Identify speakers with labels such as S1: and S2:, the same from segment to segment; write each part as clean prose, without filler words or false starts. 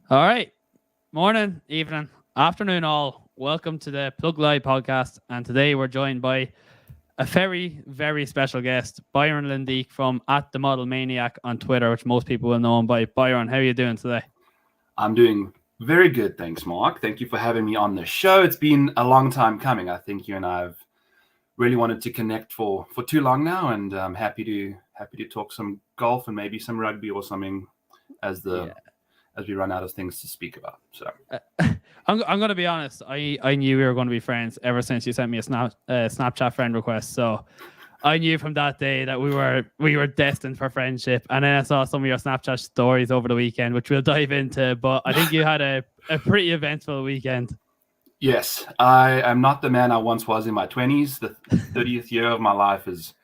S1: All right. Morning, evening, afternoon, all. Welcome to the Plug Live podcast. And today we're joined by a very, very special guest, Byron Lindeek from at the Model Maniac on Twitter, which most people will know him by. Byron, how are you doing today?
S2: I'm doing very good, thanks, Mark. Thank you for having me on the show. It's been a long time coming. I think you and I have really wanted to connect for too long now, and I'm happy to talk some golf and maybe some rugby or something as the
S1: Yeah.
S2: as we run out of things to speak about. So
S1: Uh, I'm going to be honest. I knew we were going to be friends ever since you sent me a Snapchat friend request. So I knew from that day that we were destined for friendship. And then I saw some of your Snapchat stories over the weekend, which we'll dive into. But I think you had a pretty eventful weekend.
S2: yes, I am not the man I once was in my 20s. The 30th year of my life is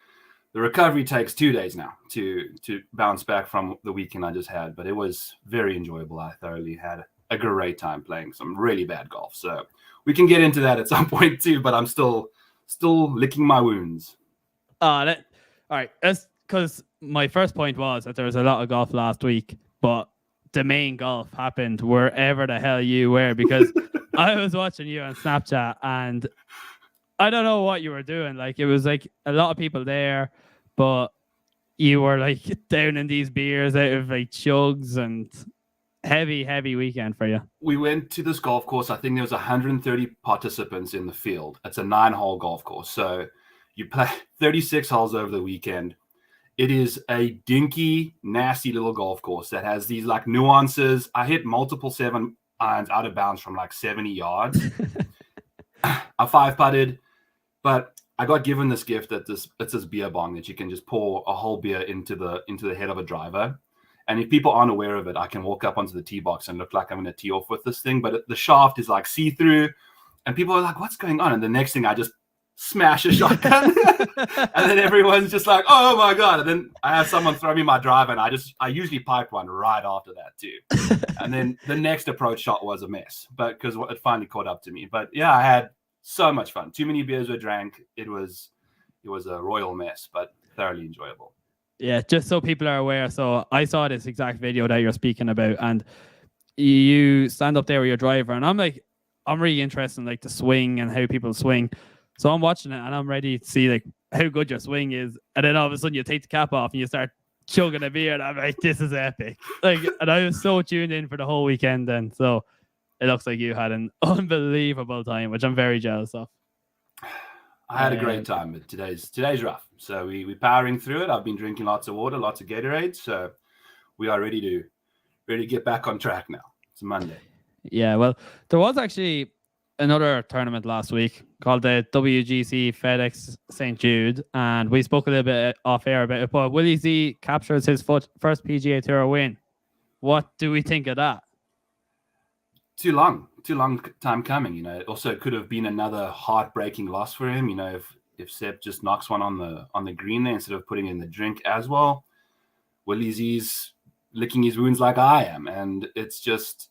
S2: the recovery takes 2 days now to bounce back from the weekend I just had, but it was very enjoyable. I thoroughly had a great time playing some really bad golf. So we can get into that at some point too, but I'm still licking my wounds.
S1: All right. That's because my first point was that there was a lot of golf last week, but the main golf happened wherever the hell you were because I was watching you on Snapchat and I don't know what you were doing. Like it was like a lot of people there, but you were like down in these beers out of like chugs and heavy weekend for you.
S2: We went to this golf course. I think there was 130 participants in the field. It's a 9-hole golf course. So you play 36 holes over the weekend. It is a dinky, nasty little golf course that has these like nuances. I hit multiple 7-irons out of bounds from like 70 yards. I 5-putted, but I got given this gift that it's this beer bong that you can just pour a whole beer into the head of a driver. And if people aren't aware of it, I can walk up onto the tee box and look like I'm going to tee off with this thing. But the shaft is like see-through, and people are like, "What's going on?" And the next thing, I just smash a shotgun, and then everyone's just like, "Oh my god!" And then I have someone throw me my driver, and I usually pipe one right after that too. And then the next approach shot was a mess, but because it finally caught up to me. But yeah, I had so much fun. Too many beers were drank. It was a royal mess, but thoroughly enjoyable.
S1: Yeah, just so people are aware. So I saw this exact video that you're speaking about, and you stand up there with your driver, and I'm really interested in like the swing and how people swing. So I'm watching it, and I'm ready to see like how good your swing is, and then all of a sudden you take the cap off and you start chugging a beer, and I'm like, this is epic. Like, and I was so tuned in for the whole weekend. Then, so it looks like you had an unbelievable time, which I'm very jealous of.
S2: I had a great time, but today's rough. So we're powering through it. I've been drinking lots of water, lots of Gatorade. So we are ready to get back on track now. It's Monday.
S1: Yeah, well, there was actually another tournament last week called the WGC FedEx St. Jude, and we spoke a little bit off air about it. But Willie Z captures his first PGA Tour win. What do we think of that?
S2: Too long time coming. It also could have been another heartbreaking loss for him. If Seb just knocks one on the green there instead of putting in the drink as well. Willie Z's licking his wounds like I am, and it's just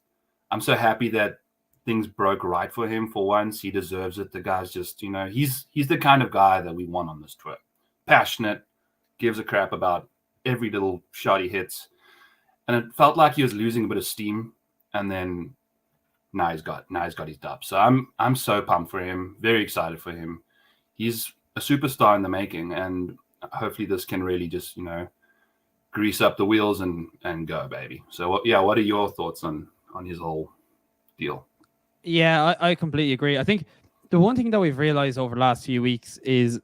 S2: I'm so happy that things broke right for him for once. He deserves it. The guy's just he's the kind of guy that we want on this tour. Passionate, gives a crap about every little shot he hits, and it felt like he was losing a bit of steam, and then. Now he's got his dub. So I'm so pumped for him. Very excited for him. He's a superstar in the making, and hopefully this can really just grease up the wheels and go, baby. So what are your thoughts on his whole deal?
S1: Yeah, I completely agree. I think the one thing that we've realized over the last few weeks is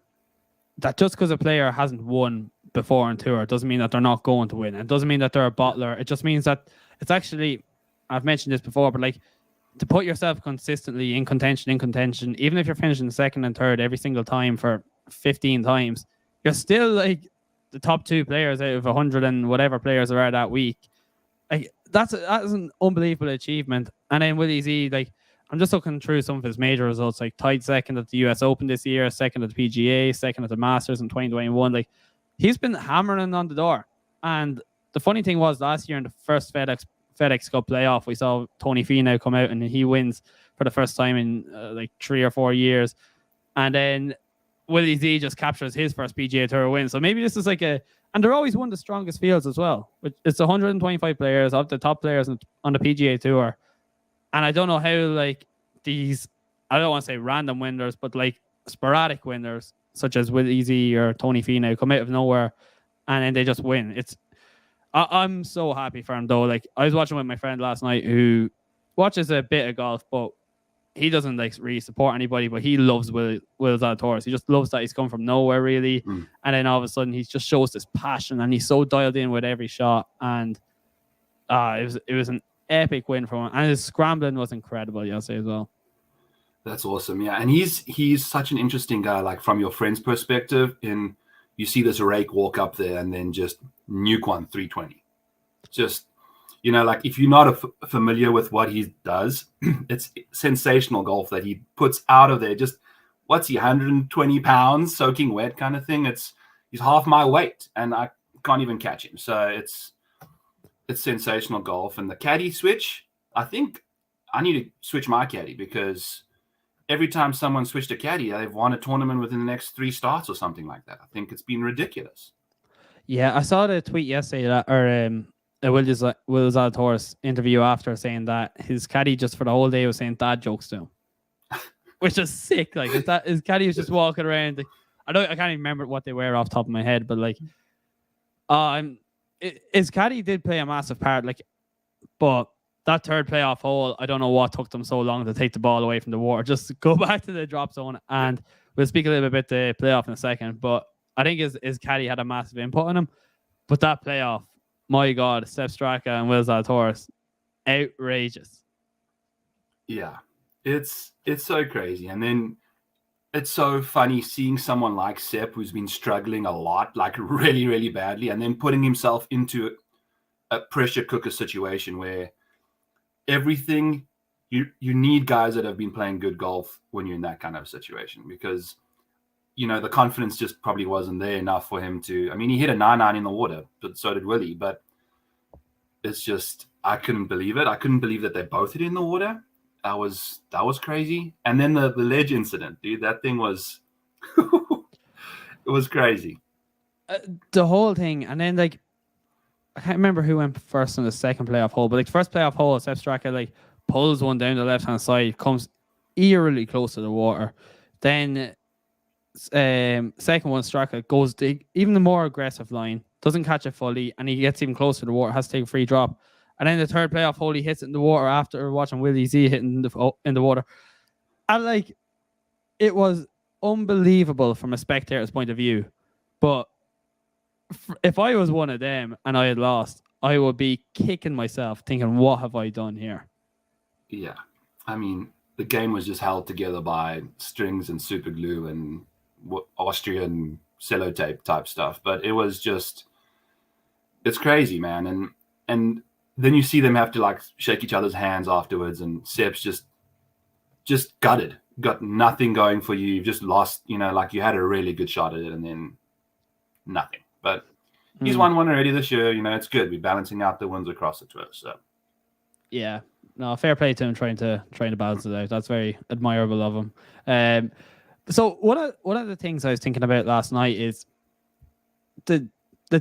S1: that just because a player hasn't won before on tour doesn't mean that they're not going to win. It doesn't mean that they're a bottler. It just means that it's actually, I've mentioned this before, but like, to put yourself consistently in contention, even if you're finishing second and third every single time for 15 times, you're still like the top two players out of 100 and whatever players are that week. Like that's an unbelievable achievement. And then Willie Z, like I'm just looking through some of his major results, like tied second at the US Open this year, second at the PGA, second at the Masters in 2021. Like he's been hammering on the door. And the funny thing was last year in the first FedEx Cup playoff, we saw Tony Finau come out and he wins for the first time in like 3 or 4 years. And then Willie Z just captures his first PGA Tour win. So maybe this is like and And they're always one of the strongest fields as well. It's 125 players of the top players on the PGA Tour. And I don't know how, like, these, I don't want to say random winners, but like sporadic winners, such as Willie Z or Tony Finau, come out of nowhere and then they just win. I'm so happy for him, though. Like, I was watching with my friend last night who watches a bit of golf, but he doesn't like really support anybody, but he loves Will Zalator1s. He just loves that he's come from nowhere, really. And then all of a sudden he just shows this passion and he's so dialed in with every shot. And it was an epic win for him. And his scrambling was incredible, I'll say as well.
S2: That's awesome. Yeah. And he's such an interesting guy, like from your friend's perspective. You see this rake walk up there and then just nuke one 320. Just, you know, like if you're not familiar with what he does, it's sensational golf that he puts out of there. Just, what's he, 120 pounds soaking wet kind of thing? He's half my weight and I can't even catch him. So it's sensational golf. And the caddy switch, I think I need to switch my caddy, because every time someone switched a caddy, they've won a tournament within the next 3 starts or something like that. I think it's been ridiculous.
S1: Yeah, I saw the tweet yesterday Will Zalator1s interview after, saying that his caddy just for the whole day was saying dad jokes to him, which is sick. Like, his caddy was just walking around. Like, I can't even remember what they were off the top of my head, but like, his caddy did play a massive part. Like, but that third playoff hole, I don't know what took them so long to take the ball away from the water. Just go back to the drop zone, and we'll speak a little bit about the playoff in a second. But I think his caddy had a massive input on him. But that playoff, my God, Sepp Straka and Will Zalator1s, outrageous.
S2: Yeah, it's so crazy. And then it's so funny seeing someone like Sepp, who's been struggling a lot, like really, really badly, and then putting himself into a pressure cooker situation where everything, you need guys that have been playing good golf when you're in that kind of situation, because, you know, the confidence just probably wasn't there enough for him to, I mean, he hit a 9-9 in the water, but so did Willie, but it's just, I couldn't believe it. I couldn't believe that they both hit in the water. That was crazy. And then the ledge incident, dude, that thing was, it was crazy.
S1: The whole thing. And then, like, I can't remember who went first in the second playoff hole, but like the first playoff hole, Sepp Straka like pulls one down the left-hand side, comes eerily close to the water. Then second one, Straka goes even the more aggressive line, doesn't catch it fully, and he gets even closer to the water, has to take a free drop. And then the third playoff hole, he hits it in the water after watching Willie Z hitting in the water. And like, it was unbelievable from a spectator's point of view. But if I was one of them and I had lost, I would be kicking myself thinking, what have I done here?
S2: Yeah. I mean, the game was just held together by strings and super glue and Austrian sellotape type stuff. But it was just, it's crazy, man. And then you see them have to like shake each other's hands afterwards, and Sepp's just gutted, got nothing going for you. You've just lost, you know, like you had a really good shot at it and then nothing. But he's won one already this year. You know, it's good. We're balancing out the wins across the tour. So,
S1: yeah, no, fair play to him trying to balance it out. That's very admirable of him. So one of the things I was thinking about last night is the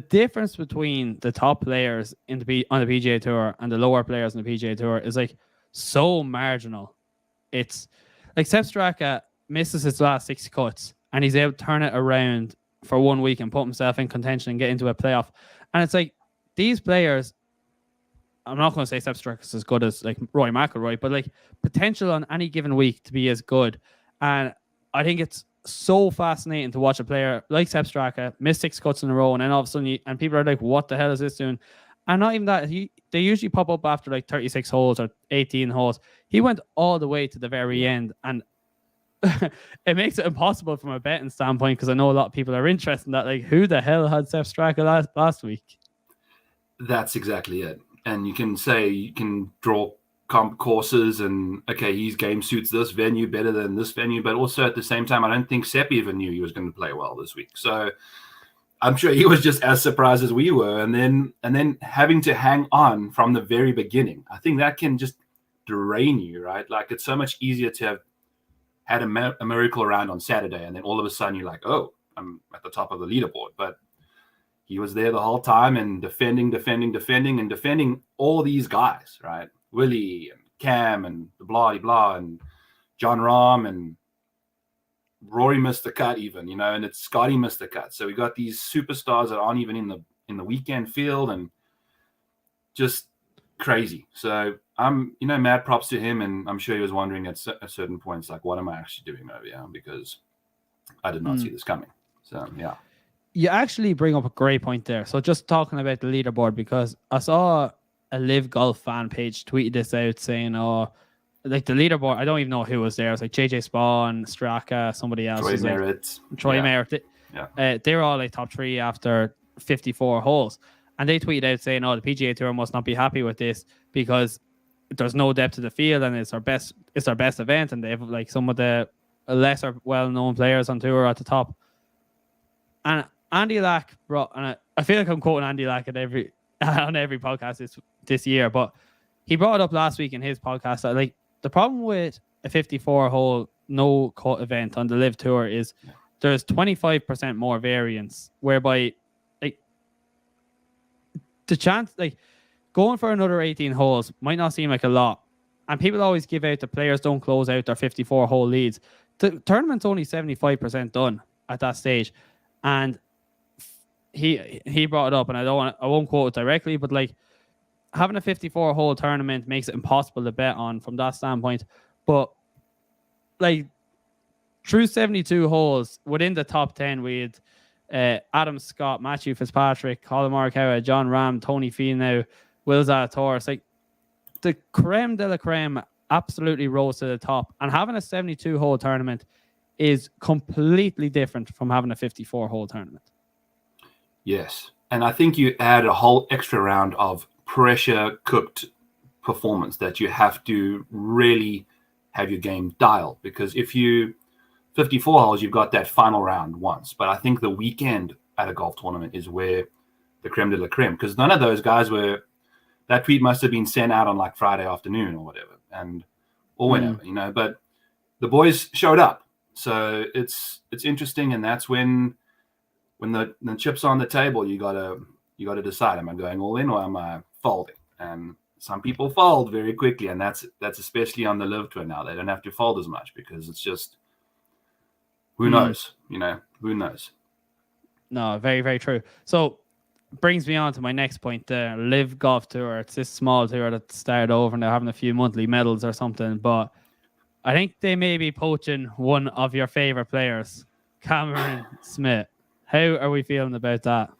S1: difference between the top players on the PGA Tour and the lower players on the PGA Tour is like so marginal. It's like Sepp Straka misses his last 6 cuts and he's able to turn it around for 1 week and put himself in contention and get into a playoff. And it's like these players, I'm not going to say Sepp Straka's as good as like Rory McIlroy, but like potential on any given week to be as good. And I think it's so fascinating to watch a player like Sepp Straka miss 6 cuts in a row, and then all of a sudden and people are like, what the hell is this doing? And not even that, they usually pop up after like 36 holes or 18 holes. He went all the way to the very end, and it makes it impossible from a betting standpoint, because I know a lot of people are interested in that. Like, who the hell had Sepp Straka last week?
S2: That's exactly it. And you can draw comp courses and, okay, his game suits this venue better than this venue, but also at the same time, I don't think Sepp even knew he was going to play well this week. So I'm sure he was just as surprised as we were. And then having to hang on from the very beginning, I think that can just drain you, right? Like, it's so much easier to have had a miracle round on Saturday, and then all of a sudden you're like, oh, I'm at the top of the leaderboard. But he was there the whole time and defending all these guys, right? Willie and Cam and the blah blah and John Rahm and Rory missed the cut even, and it's Scotty missed the cut. So we got these superstars that aren't even in the weekend field and just crazy. So I'm, mad props to him, and I'm sure he was wondering at certain points, like, what am I actually doing over here? Because I did not see this coming. So yeah.
S1: You actually bring up a great point there. So just talking about the leaderboard, because I saw a Live Golf fan page tweeted this out saying, like the leaderboard, I don't even know who was there. It was like JJ Spawn, Straka, somebody else. Troy Merritt. Yeah. They were all like top 3 after 54 holes. And they tweeted out saying, the PGA Tour must not be happy with this because there's no depth to the field and it's our best event, and they have like some of the lesser well-known players on tour at the top. And Andy Lack brought, and I feel like I'm quoting Andy Lack on every podcast this year, but he brought it up last week in his podcast that like the problem with a 54-hole no-cut event on the Live Tour is there's 25% more variance, whereby like the chance like going for another 18 holes might not seem like a lot, and people always give out the players don't close out their 54-hole leads. The tournament's only 75% done at that stage, and he brought it up, and I won't quote it directly, but like having a 54-hole tournament makes it impossible to bet on from that standpoint. But like through 72 holes within the top 10, we had Adam Scott, Matthew Fitzpatrick, Colin Morikawa, John Rahm, Tony Finau, Will Zalator1s. Like the creme de la creme absolutely rose to the top, and having a 72-hole tournament is completely different from having a 54-hole tournament.
S2: Yes. And I think you add a whole extra round of pressure cooked performance that you have to really have your game dialed, because if you 54 holes, you've got that final round once. But I think the weekend at a golf tournament is where the creme de la creme, because none of those guys that tweet must have been sent out on like Friday afternoon or whatever, or whenever, but the boys showed up. So it's interesting, and that's when the chips are on the table, you gotta decide: am I going all in or am I folding? And some people fold very quickly, and that's especially on the Live Tour now. They don't have to fold as much because it's just who knows, who knows.
S1: No, very very true. So brings me on to my next point: the Live Golf Tour. It's this small tour that started over, and they're having a few monthly medals or something, but I think they may be poaching one of your favorite players, Cameron Smith. How are we feeling about that?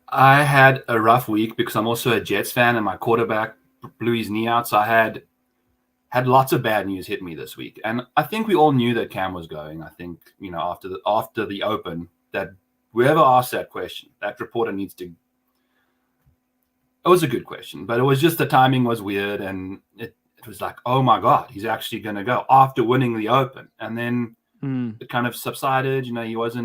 S2: I had a rough week because I'm also a Jets fan, and my quarterback blew his knee out. So I had lots of bad news hit me this week, and I think we all knew that Cam was going. I think after the Open, that whoever asked that question, that reporter needs to. It was a good question, but it was just the timing was weird, and it was like, oh my God, he's actually going to go after winning the Open, and then. It kind of subsided. He was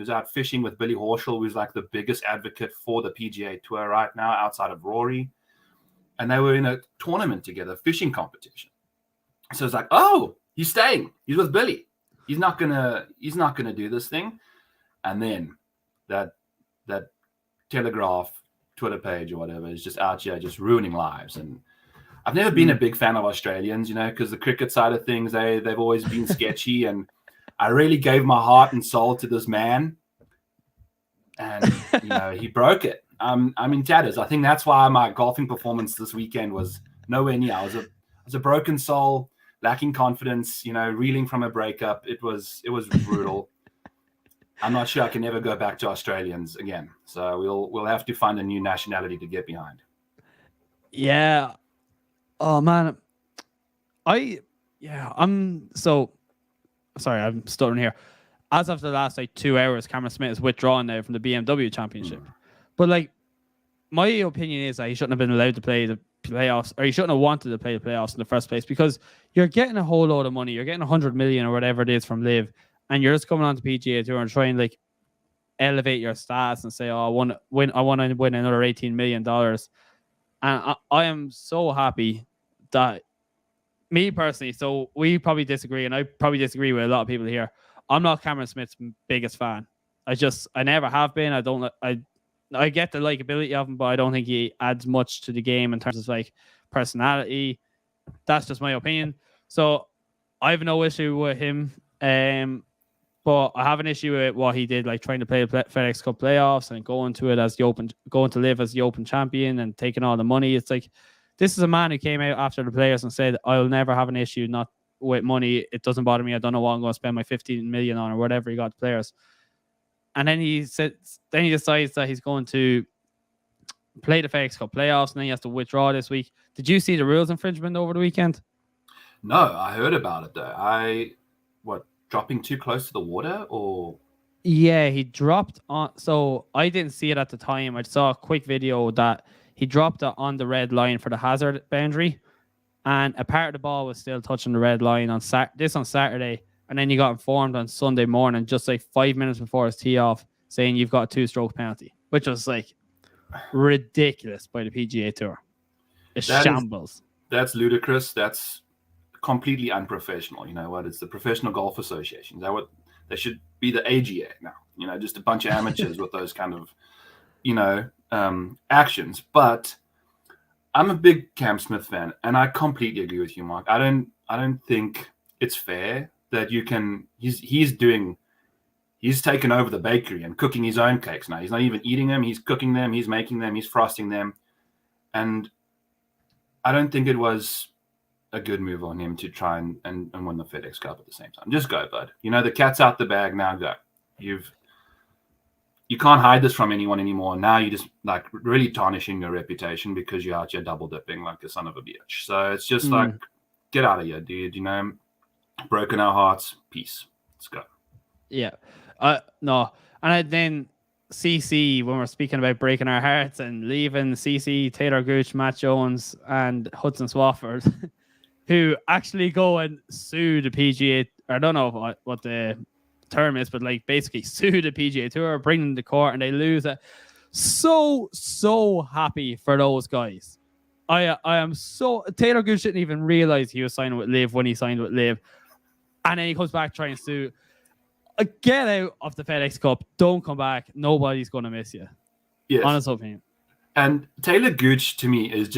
S2: out fishing with Billy Horschel, who's like the biggest advocate for the PGA Tour right now outside of Rory. And they were in a tournament together, fishing competition. So it's like, oh, he's staying. He's with Billy. He's not gonna do this thing. And then that Telegraph Twitter page or whatever is just out here just ruining lives. And I've never been a big fan of Australians, because the cricket side of things, they've always been sketchy, and I really gave my heart and soul to this man, and he broke it. I'm in tatters. I think that's why my golfing performance this weekend was nowhere near. I was a broken soul, lacking confidence. Reeling from a breakup. It was brutal. I'm not sure I can ever go back to Australians again. So we'll have to find a new nationality to get behind.
S1: Yeah. Oh man. I'm so. Sorry, I'm stuttering here. As of the last 2 hours, Cameron Smith is withdrawn now from the BMW Championship. But my opinion is that he shouldn't have been allowed to play the playoffs, or he shouldn't have wanted to play the playoffs in the first place, because you're getting a whole load of money. You're getting 100 million or whatever it is from Live, and you're just coming on to PGA Tour and trying to elevate your stats and say, I want to win another $18 million. And I am so happy that. Me personally, so we probably disagree, and I probably disagree with a lot of people here. I'm not Cameron Smith's biggest fan. I never have been. I I get the likability of him, but I don't think he adds much to the game in terms of like personality. That's just my opinion. So I have no issue with him. But I have an issue with what he did, like trying to play the FedEx Cup playoffs and going to live as the Open champion and taking all the money. It's like, this is a man who came out after the players and said, "I'll never have an issue not with money. It doesn't bother me. I don't know what I'm going to spend my 15 million on or whatever he got the players." And then he decides that he's going to play the FedEx Cup playoffs, and then he has to withdraw this week. Did you see the rules infringement over the weekend?
S2: No, I heard about it though. Dropping too close to the water, or?
S1: Yeah, he dropped on. So I didn't see it at the time. I saw a quick video that he dropped it on the red line for the hazard boundary, and a part of the ball was still touching the red line on Saturday. And then he got informed on Sunday morning, just like 5 minutes before his tee off, saying you've got a 2-stroke penalty, which was like ridiculous by the PGA Tour. It's shambles.
S2: That's ludicrous. That's completely unprofessional. You know what? It's the Professional Golf Association. They should be the AGA now. You know, just a bunch of amateurs with those kind of, actions. But I'm a big Cam Smith fan, and I completely agree with you, Mark. I don't think it's fair that you can. He's taken over the bakery and cooking his own cakes now. He's not even eating them. He's cooking them. He's making them. He's frosting them, and I don't think it was a good move on him to try and win the FedEx Cup at the same time. Just go, bud. You know, the cat's out the bag now. Go. You can't hide this from anyone anymore. Now you're just like really tarnishing your reputation because you're out here double dipping like a son of a bitch. So it's just like, get out of here, dude. You know, broken our hearts. Peace. Let's go.
S1: Yeah. No. And then CC, when we're speaking about breaking our hearts and leaving, CC, Taylor Gooch, Matt Jones, and Hudson Swafford, who actually go and sue the PGA. I don't know what the term is, but like basically sue the PGA Tour, bring them to court, and they lose it. So happy for those guys. I am so. Taylor Gooch didn't even realize he was signing with Liv when he signed with Liv, and then he comes back trying to sue. Get out of the FedEx Cup. Don't come back. Nobody's going to miss you.
S2: Yes.
S1: Honest opinion.
S2: And Taylor Gooch to me is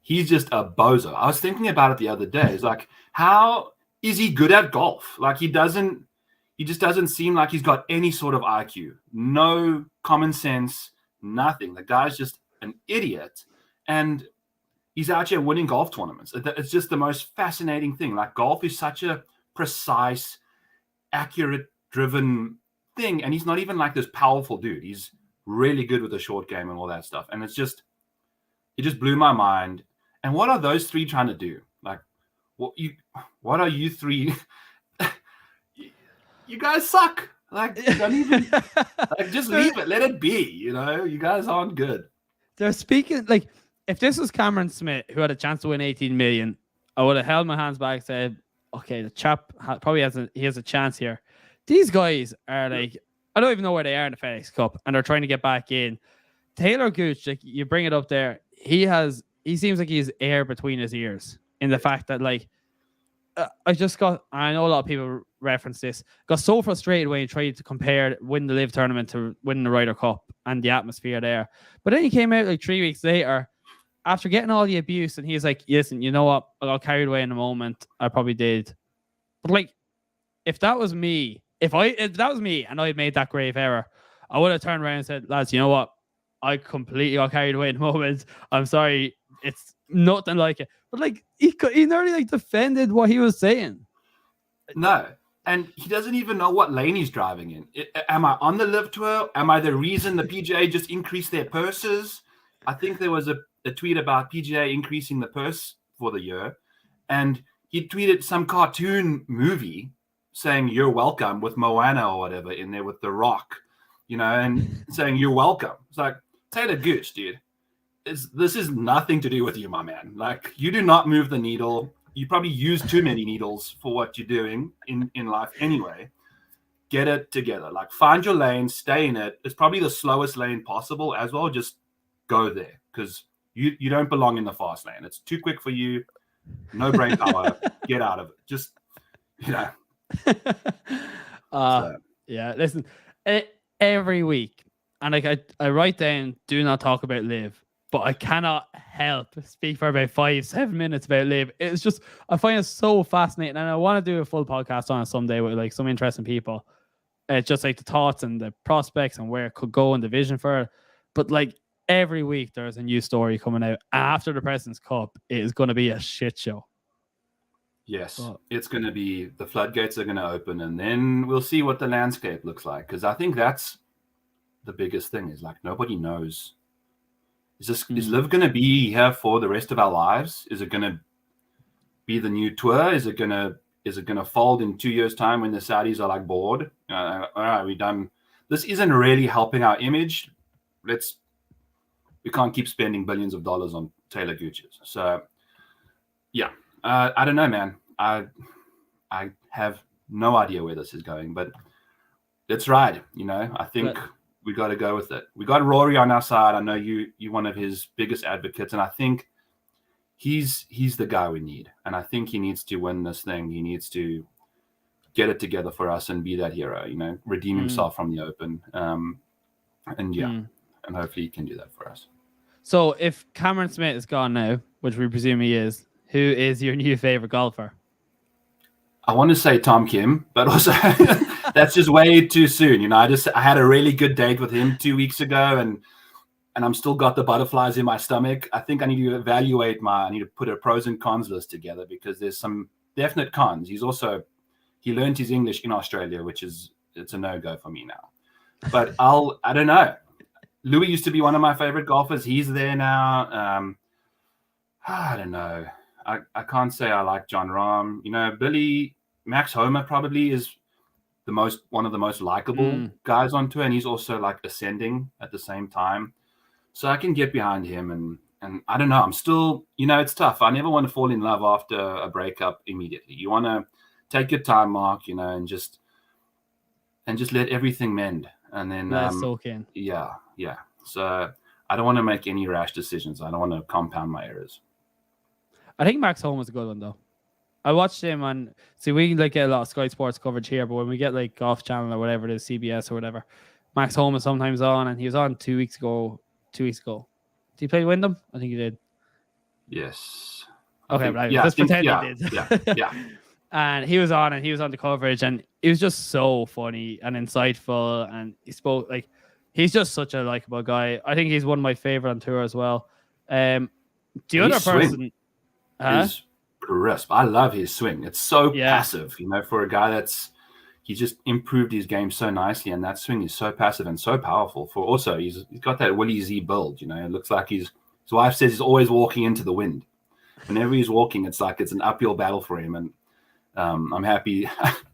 S2: he's just a bozo. I was thinking about it the other day. It's like, how is he good at golf? Like he just doesn't seem like he's got any sort of IQ, no common sense, nothing. The guy's just an idiot. And he's out here winning golf tournaments. It's just the most fascinating thing. Like golf is such a precise, accurate, driven thing, and he's not even like this powerful dude. He's really good with the short game and all that stuff, and it just blew my mind. And what are those three trying to do? Like, what are you three? You guys suck. Like, don't even like, just leave it, let it be. You know, you guys aren't good.
S1: They're speaking like, if this was Cameron Smith who had a chance to win 18 million, I would have held my hands back and said, okay, the chap probably has a chance here. These guys are like, I don't even know where they are in the FedEx Cup, and they're trying to get back in. Taylor Gooch, like you bring it up there, he seems like he's air between his ears in the fact that like, I know a lot of people reference this, got so frustrated when he tried to win the Live tournament to win the Ryder Cup and the atmosphere there. But then he came out like 3 weeks later after getting all the abuse, and he's like, listen, you know what? I got carried away in a moment. I probably did. But like, if that was me, and I had made that grave error, I would have turned around and said, lads, you know what? I completely got carried away in a moment. I'm sorry. It's nothing like it. But like, he nearly like defended what he was saying.
S2: No. And he doesn't even know what lane he's driving in. Am I on the Live Tour? Am I the reason the PGA just increased their purses? I think there was a tweet about PGA increasing the purse for the year. And he tweeted some cartoon movie saying, "You're welcome," with Moana or whatever in there with The Rock, you know, and saying, "You're welcome." It's like, Taylor Gooch, dude. This is nothing to do with you, my man. Like, you do not move the needle. You probably use too many needles for what you're doing in life anyway. Get it together. Like, find your lane, stay in it. It's probably the slowest lane possible as well. Just go there because you don't belong in the fast lane. It's too quick for you. No brain power. Get out of it. Just, you know.
S1: Yeah, listen, every week and like I write down, do not talk about Liv, but I cannot help speak for about 5-7 minutes about Liv. It's just, I find it so fascinating, and I want to do a full podcast on it someday with like some interesting people. It's just like the thoughts and the prospects and where it could go and the vision for it. But like every week there's a new story coming out. After the President's Cup, it is going to be a shit show.
S2: Yes, it's going to be, the floodgates are going to open, and then we'll see what the landscape looks like. Because I think that's the biggest thing, is like nobody knows. Is Liv going to be here for the rest of our lives? Is it going to be the new tour? Is it going to fold in 2 years' time when the Saudis are like bored? All right, we're done. This isn't really helping our image. We can't keep spending billions of dollars on Taylor Gooches. So, yeah, I don't know, man. I have no idea where this is going, but let's ride. I think we got to go with it. We got Rory on our side. I know you're one of his biggest advocates, and I think he's the guy we need. And I think he needs to win this thing. He needs to get it together for us and be that hero, redeem himself from the Open. And hopefully he can do that for us.
S1: So if Cameron Smith is gone now, which we presume he is, who is your new favorite golfer?
S2: I want to say Tom Kim, but also that's just way too soon. I had a really good date with him 2 weeks ago, and I'm still got the butterflies in my stomach. I think I need to I need to put a pros and cons list together, because there's some definite cons. He learned his English in Australia, it's a no-go for me now. But I don't know. Louis used to be one of my favorite golfers. He's there now. I don't know. I can't say I like John Rahm. Billy, Max Homa probably is one of the most likable guys on tour, and he's also like ascending at the same time. So I can get behind him, and I don't know. I'm still, it's tough. I never want to fall in love after a breakup immediately. You want to take your time, Mark, and just let everything mend, and then
S1: soak in.
S2: Yeah. So I don't want to make any rash decisions. I don't want to compound my errors.
S1: I think Max Home was a good one, though. I watched him on. See, we like get a lot of Sky Sports coverage here, but when we get like Golf Channel or whatever it is, CBS or whatever, Max Home is sometimes on, and he was on 2 weeks ago. 2 weeks ago, did he play Wyndham? I think he did.
S2: Yes.
S1: Okay, right. Let's pretend he did.
S2: Yeah.
S1: And he was on the coverage, and he was just so funny and insightful, and he spoke like he's just such a likable guy. I think he's one of my favorite on tour as well. The other person
S2: is crisp. I love his swing. It's so passive, for a guy he just improved his game so nicely, and that swing is so passive and so powerful. For also, he's got that Willie Z build. It looks like his wife says he's always walking into the wind. Whenever he's walking, it's like it's an uphill battle for him, and I'm happy.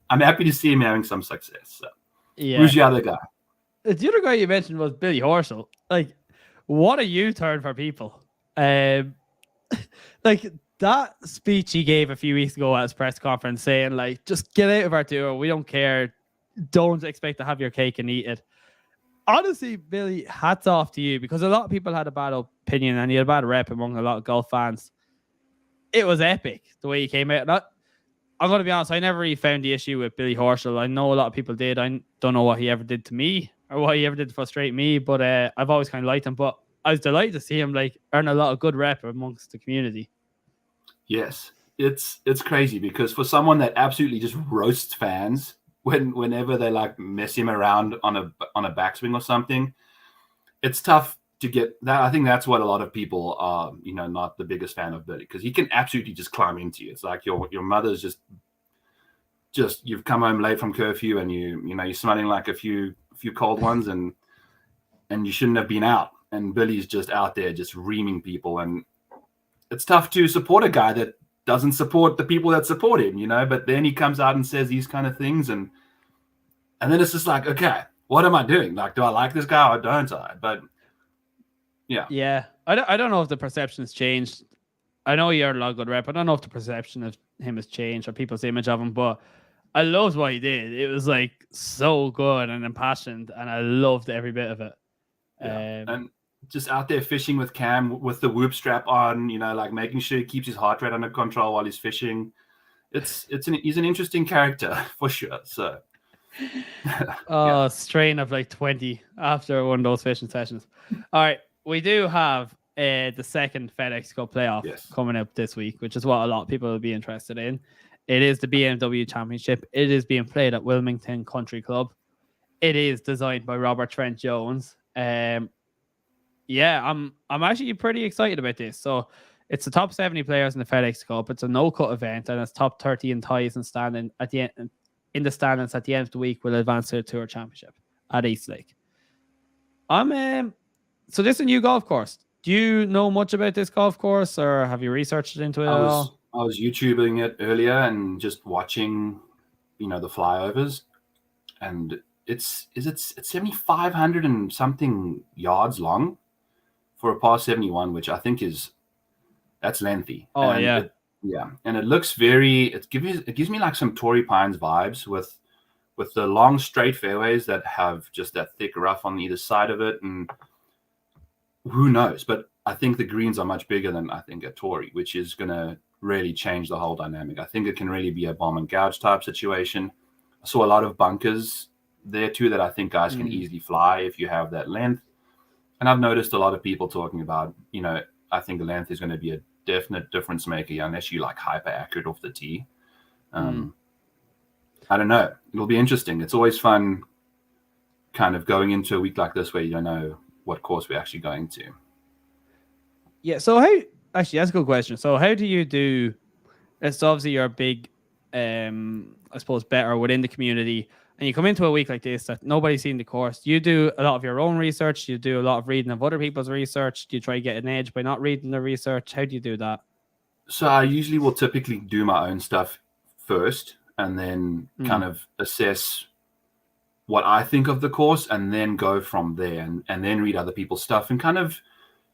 S2: I'm happy to see him having some success. So. Yeah. Who's the other guy?
S1: The other guy you mentioned was Billy Horschel. Like, what a U-turn for people. Like that speech he gave a few weeks ago at his press conference, saying like, just get out of our tour. We don't care. Don't expect to have your cake and eat it. Honestly, Billy, hats off to you, because a lot of people had a bad opinion and he had a bad rep among a lot of golf fans. It was epic the way he came out. I'm going to be honest, I never really found the issue with Billy Horschel. I know a lot of people did. I don't know what he ever did to me or what he ever did to frustrate me, but I've always kind of liked him. But I was delighted to see him like earn a lot of good rep amongst the community.
S2: Yes, it's crazy, because for someone that absolutely just roasts fans whenever they like mess him around on a backswing or something, it's tough to get that. I think that's what a lot of people are, not the biggest fan of Billy, because he can absolutely just climb into you. It's like your mother's just you've come home late from curfew, and you're smelling like a few cold ones, and you shouldn't have been out, and Billy's just out there just reaming people, and it's tough to support a guy that doesn't support the people that support him, but then he comes out and says these kind of things, and then it's just like, okay, what am I doing? Like, do I like this guy or don't I? But yeah.
S1: I don't know if the perception has changed. I know you're a lot of good rep. I don't know if the perception of him has changed or people's image of him, but I loved what he did. It was like so good and impassioned, and I loved every bit of it.
S2: Yeah. And just out there fishing with Cam with the whoop strap on, like making sure he keeps his heart rate under control while he's fishing. He's an interesting character for sure. So
S1: Oh, strain of like 20 after one of those fishing sessions. All right, we do have the second FedEx Cup playoff coming up this week, which is what a lot of people will be interested in. It is the BMW Championship. It is being played at Wilmington Country Club. It is designed by Robert Trent Jones. I'm actually pretty excited about this. So it's the top 70 players in the FedEx Cup. It's a no-cut event, and it's top 30 in ties and standing at the end. In the standings at the end of the week will advance to the Tour Championship at Eastlake. So this is a new golf course. Do you know much about this golf course, or have you researched into it at all?
S2: I was YouTubing it earlier and just watching, the flyovers, and it's 7,500 and something yards long for a par 71, which I think that's lengthy.
S1: Oh,
S2: and and it looks it gives me like some Torrey Pines vibes with the long straight fairways that have just that thick rough on either side of it, and who knows, but I think the greens are much bigger than I think at Torrey, which is going to really change the whole dynamic. I think it can really be a bomb and gouge type situation. I saw a lot of bunkers there too that I think guys can easily fly if you have that length, and I've noticed a lot of people talking about, I think the length is going to be a definite difference maker unless you like hyper accurate off the tee. I don't know. It'll be interesting. It's always fun kind of going into a week like this where you don't know what course we're actually going to.
S1: Yeah. So that's a good question. So how do you do, it's obviously you're a big, I suppose, better within the community, and you come into a week like this that nobody's seen the course. Do you do a lot of your own research? Do you do a lot of reading of other people's research? Do you try to get an edge by not reading the research? How do you do that?
S2: So I usually will typically do my own stuff first, and then kind of assess what I think of the course, and then go from there, and then read other people's stuff and kind of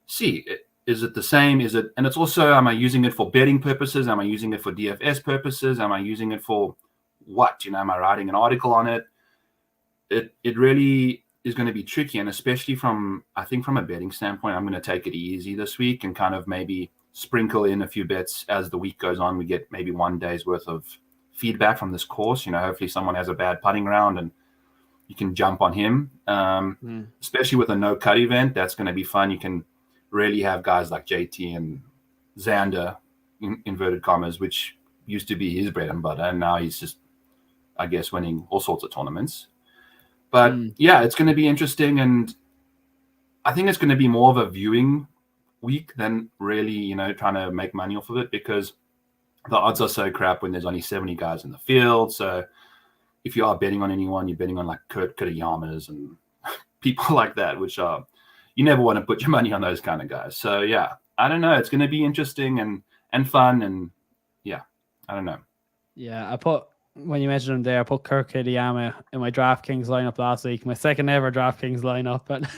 S2: see, is it the same? And it's also, am I using it for betting purposes? Am I using it for DFS purposes? Am I using it for what? Am I writing an article on it? It really is going to be tricky, and especially from a betting standpoint, I'm going to take it easy this week and kind of maybe sprinkle in a few bets as the week goes on. We get maybe 1 day's worth of feedback from this course. Hopefully someone has a bad putting round and you can jump on him. Especially with a no cut event, that's going to be fun. You can really have guys like JT and Xander, inverted commas, which used to be his bread and butter, and now he's just, I guess, winning all sorts of tournaments. But it's going to be interesting, and I think it's going to be more of a viewing week than really, trying to make money off of it, because the odds are so crap when there's only 70 guys in the field. So if you are betting on anyone, you're betting on like Kurt Kitayamas and people like that, which are, you never want to put your money on those kind of guys. So yeah, I don't know. It's going to be interesting and fun, and I don't know.
S1: Yeah, when you mentioned him there, I put Kurt Kitayama in my DraftKings lineup last week, my second ever DraftKings lineup. And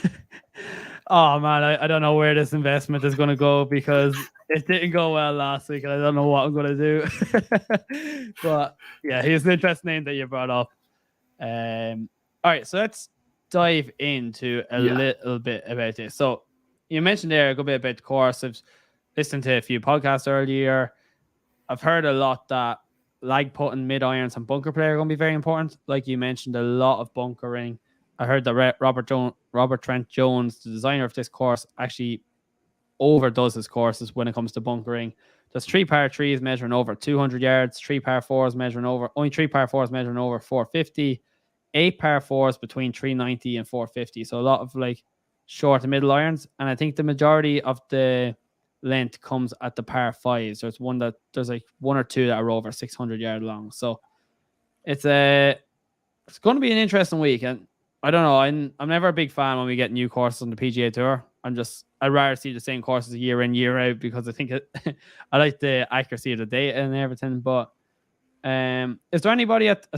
S1: oh man, I don't know where this investment is going to go, because it didn't go well last week, and I don't know what I'm going to do. But yeah, he's an interesting name that you brought up. All right, so let's dive into a little bit about this. So you mentioned there a good bit about the course. I've listened to a few podcasts earlier. I've heard a lot that lag putting, mid irons, and bunker play are going to be very important. Like you mentioned, a lot of bunkering. I heard that Robert Trent Jones, the designer of this course, actually overdoes his courses when it comes to bunkering. There's 3 par 3s measuring over 200 yards, 3 par 4s measuring over 450, 8 par 4s between 390 and 450. So a lot of like short and middle irons. And I think the majority of the length comes at the par 5s. There's like 1 or 2 that are over 600 yard long. So it's going to be an interesting week. And I don't know, I'm never a big fan when we get new courses on the PGA Tour. I'd rather see the same courses year in, year out, because I think I like the accuracy of the data and everything. But is there anybody at the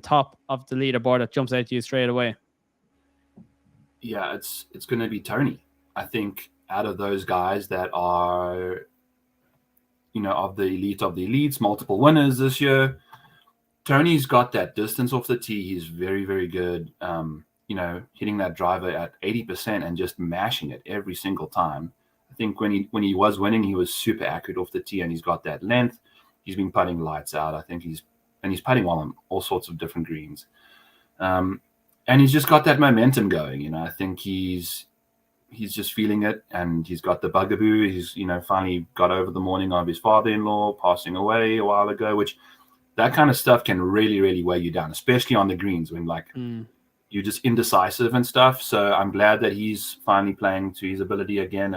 S1: top of the leaderboard that jumps out to you straight away?
S2: Yeah, it's going to be Tony. I think out of those guys that are, of the elites, multiple winners this year, Tony's got that distance off the tee. He's very, very good. Hitting that driver at 80% and just mashing it every single time. I think when he was winning, he was super accurate off the tee, and he's got that length. He's been putting lights out. I think he's and he's putting well on all sorts of different greens. And he's just got that momentum going. You know, I think he's just feeling it, and he's got the bugaboo. He's, you know, finally got over the morning of his father-in-law passing away a while ago, which that kind of stuff can really, really weigh you down, especially on the greens when like you're just indecisive and stuff. So I'm glad that he's finally playing to his ability again.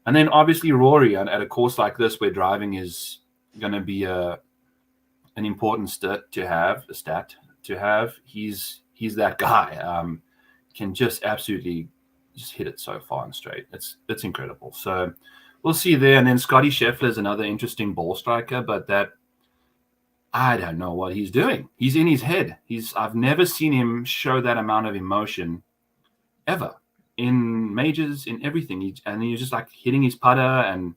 S2: And then obviously Rory at a course like this where driving is going to be an important stat to have. He's that guy. Can just absolutely just hit it so far and straight. It's incredible. So we'll see there. And then Scotty Scheffler is another interesting ball striker, but that I don't know what he's doing. He's in his head. I've never seen him show that amount of emotion ever in majors, in everything. And he's just like hitting his putter, and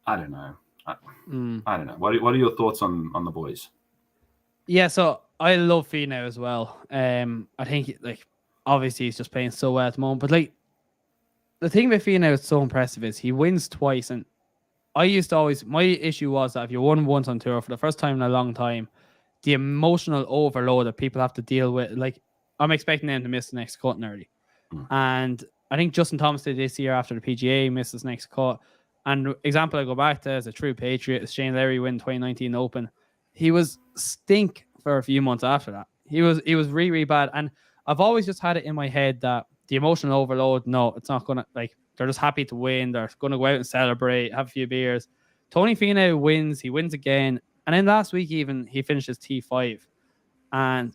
S2: I don't know. I don't know. What are your thoughts on the boys?
S1: Yeah, so I love Finau as well. I think like obviously he's just playing so well at the moment, but like the thing with Finau is so impressive is he wins twice, and I used to always, my issue was that if you won once on tour for the first time in a long time, the emotional overload that people have to deal with, like I'm expecting them to miss the next cut nearly. And I think Justin Thomas did this year after the PGA, missed his next cut. And example I go back to as a true patriot is Shane Lowry win 2019 Open. He was stink for a few months after that. He was really, really bad. And I've always just had it in my head that the emotional overload, no, it's not going to, like, they're just happy to win. They're going to go out and celebrate, have a few beers. Tony Finau wins. He wins again. And then last week even, he finishes T5. And,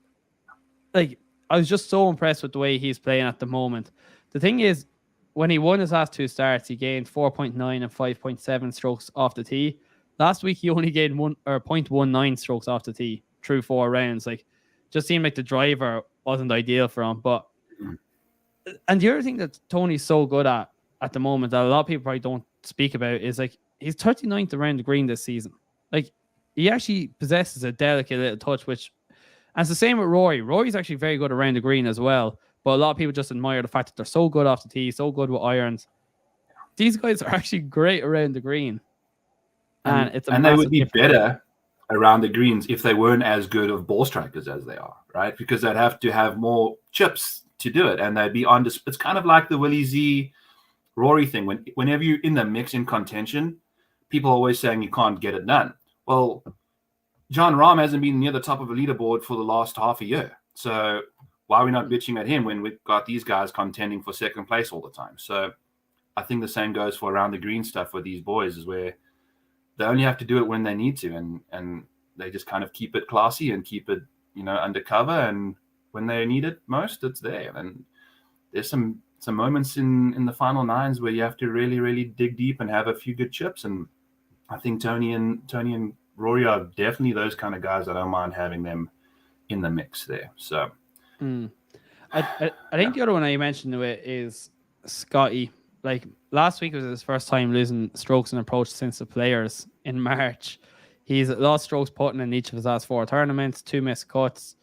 S1: like, I was just so impressed with the way he's playing at the moment. The thing is, when he won his last two starts, he gained 4.9 and 5.7 strokes off the tee. Last week, he only gained 0.19 strokes off the tee through 4 rounds. Like, just seemed like the driver wasn't ideal for him. But, and the other thing that Tony's so good at the moment that a lot of people probably don't speak about is like he's 39th around the green this season. Like he actually possesses a delicate little touch, which, and it's the same with Rory. Rory's actually very good around the green as well, but a lot of people just admire the fact that they're so good off the tee, so good with irons. These guys are actually great around the green, and
S2: they would be better around the greens if they weren't as good of ball strikers as they are, right? Because they'd have to have more chips to do it, and they'd be on. It's kind of like the Willie Z Rory thing. Whenever you're in the mix in contention, people are always saying you can't get it done. Well, John Rahm hasn't been near the top of a leaderboard for the last half a year. So why are we not bitching at him when we've got these guys contending for second place all the time? So I think the same goes for around the green stuff with these boys, is where they only have to do it when they need to, and they just kind of keep it classy and keep it, you know, undercover. And when they need it most, it's there. And there's some moments in the final nines where you have to really, really dig deep and have a few good chips. And I think Tony and Rory are definitely those kind of guys. I don't mind having them in the mix there. So
S1: I think the other one I mentioned to it is Scotty. Like last week was his first time losing strokes and approach since the Players in March. He's lost strokes putting in each of his last 4 tournaments, 2 missed cuts.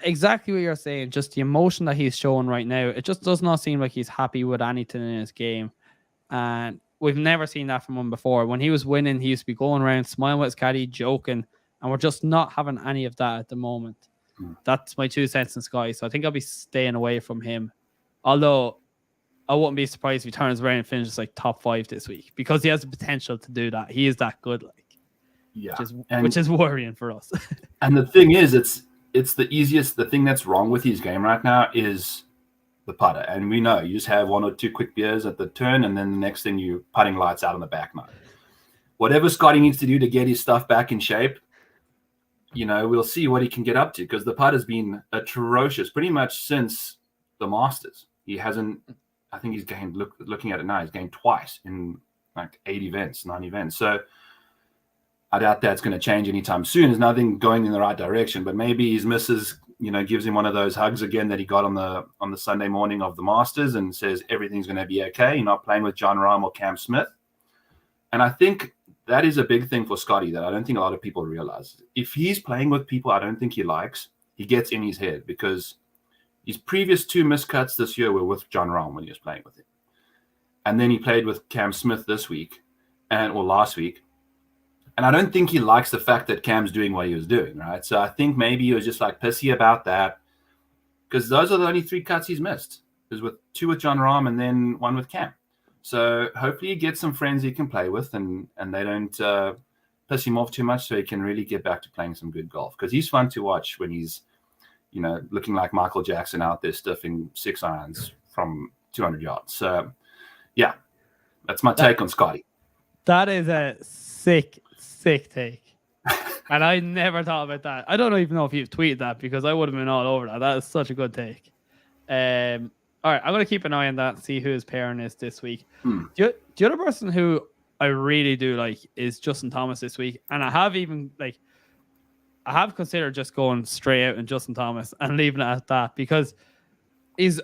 S1: Exactly what you're saying, just the emotion that he's showing right now, it just does not seem like he's happy with anything in his game. And we've never seen that from him before. When he was winning, he used to be going around smiling with his caddy, joking, and we're just not having any of that at the moment. That's my 2 cents in Sky, so I think I'll be staying away from him. Although I wouldn't be surprised if he turns around and finishes like top 5 this week, because he has the potential to do that. He is that good, like,
S2: yeah,
S1: which is worrying for us.
S2: And the thing is, it's the easiest. The thing that's wrong with his game right now is the putter. And we know you just have 1 or 2 quick beers at the turn, and then the next thing you putting lights out on the back nine. Whatever Scotty needs to do to get his stuff back in shape, you know, we'll see what he can get up to, because the putter's been atrocious pretty much since the Masters. He hasn't, I think he's gained, looking at it now, he's gained twice in like 9 events. So I doubt that's going to change anytime soon. There's nothing going in the right direction, but maybe his missus, you know, gives him one of those hugs again that he got on the Sunday morning of the Masters and says everything's going to be okay. You're not playing with Jon Rahm or Cam Smith. And I think that is a big thing for Scotty that I don't think a lot of people realize. If he's playing with people I don't think he likes, he gets in his head, because his previous 2 miscuts this year were with Jon Rahm when he was playing with him. And then he played with Cam Smith this week or last week. And I don't think he likes the fact that Cam's doing what he was doing, right? So I think maybe he was just like pissy about that, because those are the only 3 cuts he's missed. There's 2 with John Rahm and then 1 with Cam. So hopefully he gets some friends he can play with, and they don't piss him off too much, so he can really get back to playing some good golf, because he's fun to watch when he's, looking like Michael Jackson out there stuffing 6 irons from 200 yards. So yeah, that's my take on Scotty.
S1: That is a sick take. And I never thought about that. I don't even know if you've tweeted that, because I would have been all over that. That is such a good take. All right, I'm going to keep an eye on that and see who his pairing is this week. The other person who I really do like is Justin Thomas this week. And I have considered just going straight out and Justin Thomas and leaving it at that, because he's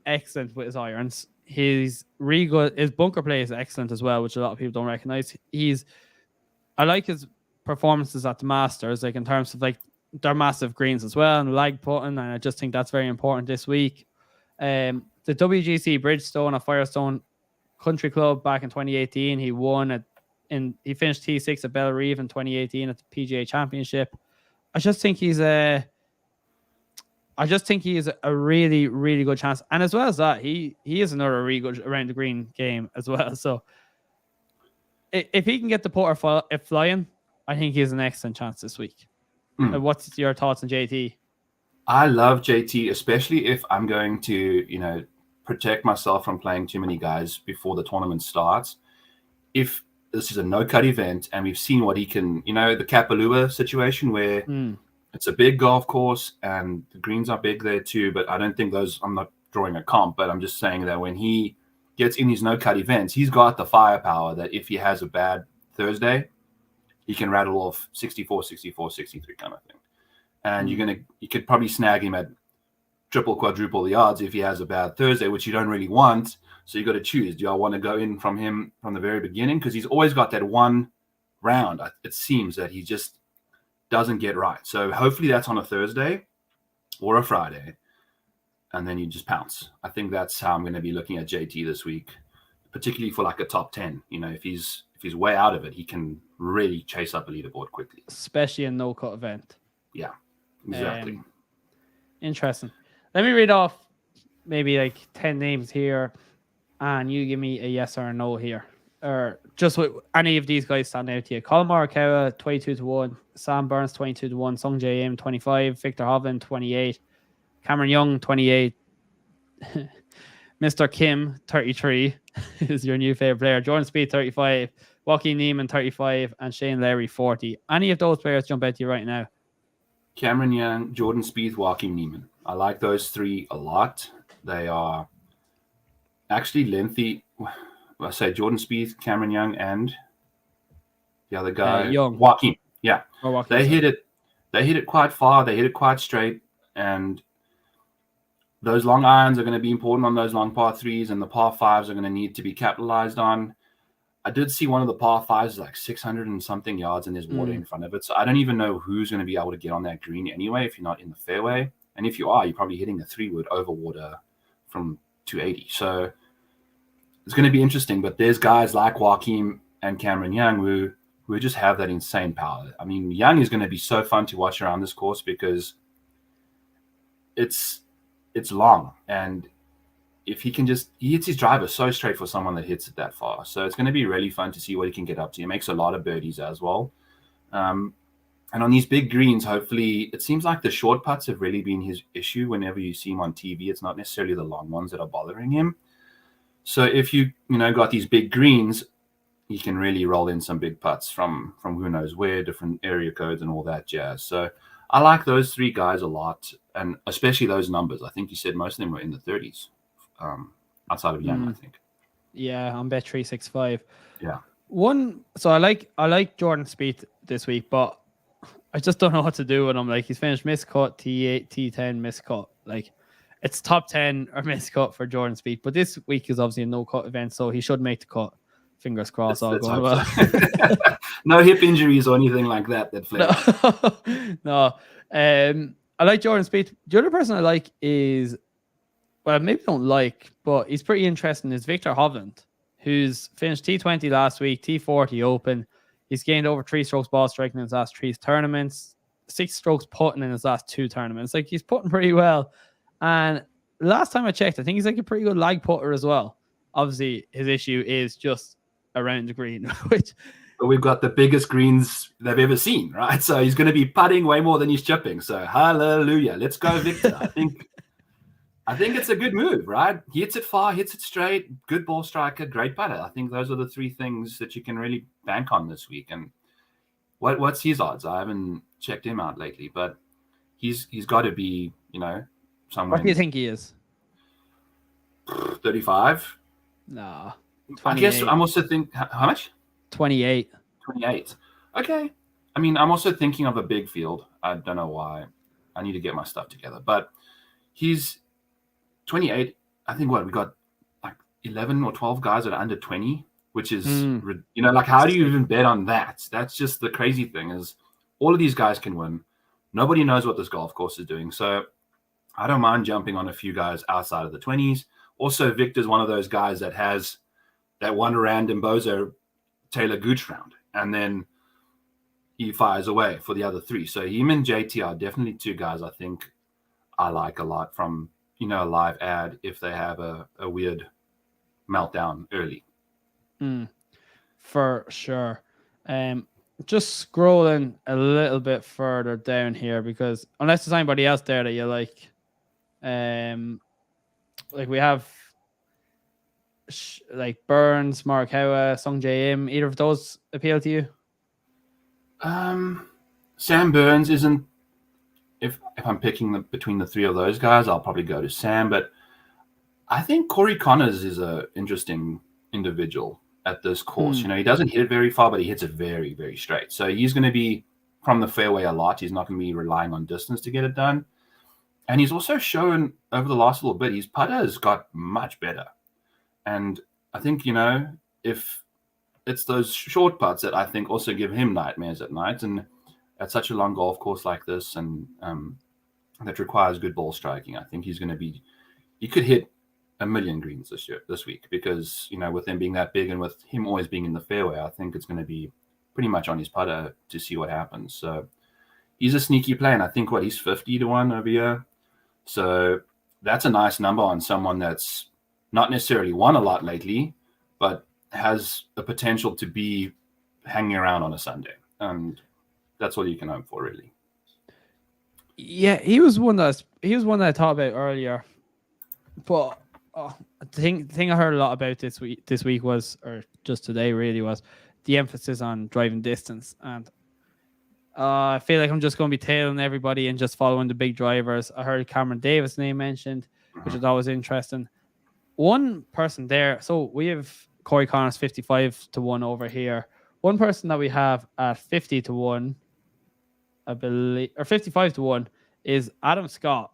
S1: excellent with his irons. He's really good. His bunker play is excellent as well, which a lot of people don't recognize. I like his performances at the Masters, like in terms of like their massive greens as well and lag putting, and I just think that's very important this week. The WGC Bridgestone at Firestone Country Club back in 2018, he won he finished T6 at Bellerive in 2018 at the PGA Championship. I just think he is a really, really good chance. And as well as that, he is another really good around the green game as well. So if he can get the putter flying, I think he has an excellent chance this week. What's your thoughts on JT?
S2: I love JT, especially if I'm going to, protect myself from playing too many guys before the tournament starts. If this is a no-cut event and we've seen what he can, the Kapalua situation where it's a big golf course and the greens are big there too, but I don't think I'm not drawing a comp, but I'm just saying that when he gets in his no-cut events, he's got the firepower that if he has a bad Thursday, he can rattle off 64, 64, 63 kind of thing. And you could probably snag him at triple, quadruple the odds if he has a bad Thursday, which you don't really want. So you got to choose. Do I want to go in from him from the very beginning? Because he's always got that one round, it seems, that he just doesn't get right. So hopefully that's on a Thursday or a Friday, and then you just pounce. I think that's how I'm going to be looking at JT this week, particularly for like a top 10. If he's way out of it, he can really chase up a leaderboard quickly.
S1: Especially a no-cut event.
S2: Yeah, exactly.
S1: Interesting. Let me read off maybe like 10 names here, and you give me a yes or a no here. Or just with any of these guys stand out to you. Colin Morikawa, 22-1. Sam Burns, 22-1. Sung Jae Im, 25. Victor Hovland, 28. Cameron Young, 28. Mr. Kim, 33, is your new favorite player. Jordan Spieth, 35. Joaquin Niemann, 35. And Shane Lowry, 40. Any of those players jump out to you right now?
S2: Cameron Young, Jordan Spieth, Joaquin Niemann. I like those 3 a lot. They are actually lengthy. I say Jordan Spieth, Cameron Young, and the other guy,
S1: Young.
S2: Joaquin. Yeah,
S1: Joaquin,
S2: they hit it. They hit it quite far. They hit it quite straight, and those long irons are going to be important on those long par 3s, and the par 5s are going to need to be capitalized on. I did see one of the par 5s is like 600 and something yards, and there's water in front of it. So I don't even know who's going to be able to get on that green anyway if you're not in the fairway. And if you are, you're probably hitting a 3-wood over water from 280. So it's going to be interesting. But there's guys like Joaquin and Cameron Young who just have that insane power. I mean, Young is going to be so fun to watch around this course because it's long, and if he hits his driver so straight for someone that hits it that far. So it's going to be really fun to see what he can get up to. He makes a lot of birdies as well. And on these big greens, hopefully, it seems like the short putts have really been his issue whenever you see him on TV. It's not necessarily the long ones that are bothering him. So if you got these big greens, he can really roll in some big putts from who knows where, different area codes and all that jazz. So I like those 3 guys a lot, and especially those numbers. I think you said most of them were in the 30s. Outside of Young, I think.
S1: Yeah, on Bet365.
S2: Yeah.
S1: So I like Jordan Spieth this week, but I just don't know what to do with him. Like, he's finished miscut, T8, T10, miscut. Like, it's top 10 or miscut for Jordan Spieth. But this week is obviously a no-cut event, so he should make the cut. Fingers crossed, all going well.
S2: So. No hip injuries or anything like that flare.
S1: No. I like Jordan Spieth. The other person I like is, well, maybe don't like, but he's pretty interesting, is Victor Hovland, who's finished T20 last week, T40 Open. He's gained over 3 strokes ball striking in his last 3 tournaments, 6 strokes putting in his last 2 tournaments. Like, he's putting pretty well. And last time I checked, I think he's like a pretty good lag putter as well. Obviously, his issue is just around the green, which...
S2: But we've got the biggest greens they've ever seen, right? So he's going to be putting way more than he's chipping. So hallelujah. Let's go, Victor. I think it's a good move, right? He hits it far, hits it straight, good ball striker, great putter. I think those are the 3 things that you can really bank on this week. And what's his odds? I haven't checked him out lately, but he's got to be, somewhere.
S1: What do you think he is?
S2: 35?
S1: No. 28.
S2: I guess I'm also thinking, how much?
S1: 28.
S2: 28. Okay. I mean, I'm also thinking of a big field. I don't know why. I need to get my stuff together. But he's 28. I think we got like 11 or 12 guys that are under 20, which is, like, how do you even bet on that? That's just the crazy thing is all of these guys can win. Nobody knows what this golf course is doing. So I don't mind jumping on a few guys outside of the 20s. Also, Victor's one of those guys that has that one random bozo Taylor Gooch round, and then he fires away for the other 3. So him and JT are definitely 2 guys I think I like a lot from, a live ad if they have a weird meltdown early.
S1: For sure. Just scrolling a little bit further down here, because unless there's anybody else there that you like we have like Burns, Morikawa, Sung Jae Im. Either of those appeal to you?
S2: Sam Burns isn't. If I'm picking between the 3 of those guys, I'll probably go to Sam. But I think Corey Connors is a interesting individual at this course. He doesn't hit it very far, but he hits it very, very straight. So he's going to be from the fairway a lot. He's not going to be relying on distance to get it done. And he's also shown over the last little bit, his putter has got much better. And I think, if it's those short putts that I think also give him nightmares at night, and at such a long golf course like this, and that requires good ball striking, I think he's going to be, he could hit 1 million greens this week, because, with them being that big and with him always being in the fairway, I think it's going to be pretty much on his putter to see what happens. So he's a sneaky play, and I think he's 50 to 1 over here. So that's a nice number on someone that's not necessarily won a lot lately, but has a potential to be hanging around on a Sunday. And that's all you can hope for, really.
S1: Yeah, he was one that I thought about earlier. But the thing I heard a lot about this week was, or just today really, was the emphasis on driving distance. And I feel like I'm just going to be tailing everybody and just following the big drivers. I heard Cameron Davis' name mentioned, which is always interesting. One person there, so we have Corey Connors 55 to 1 over here. One person that we have at 50 to 1, I believe, or 55 to 1, is Adam Scott,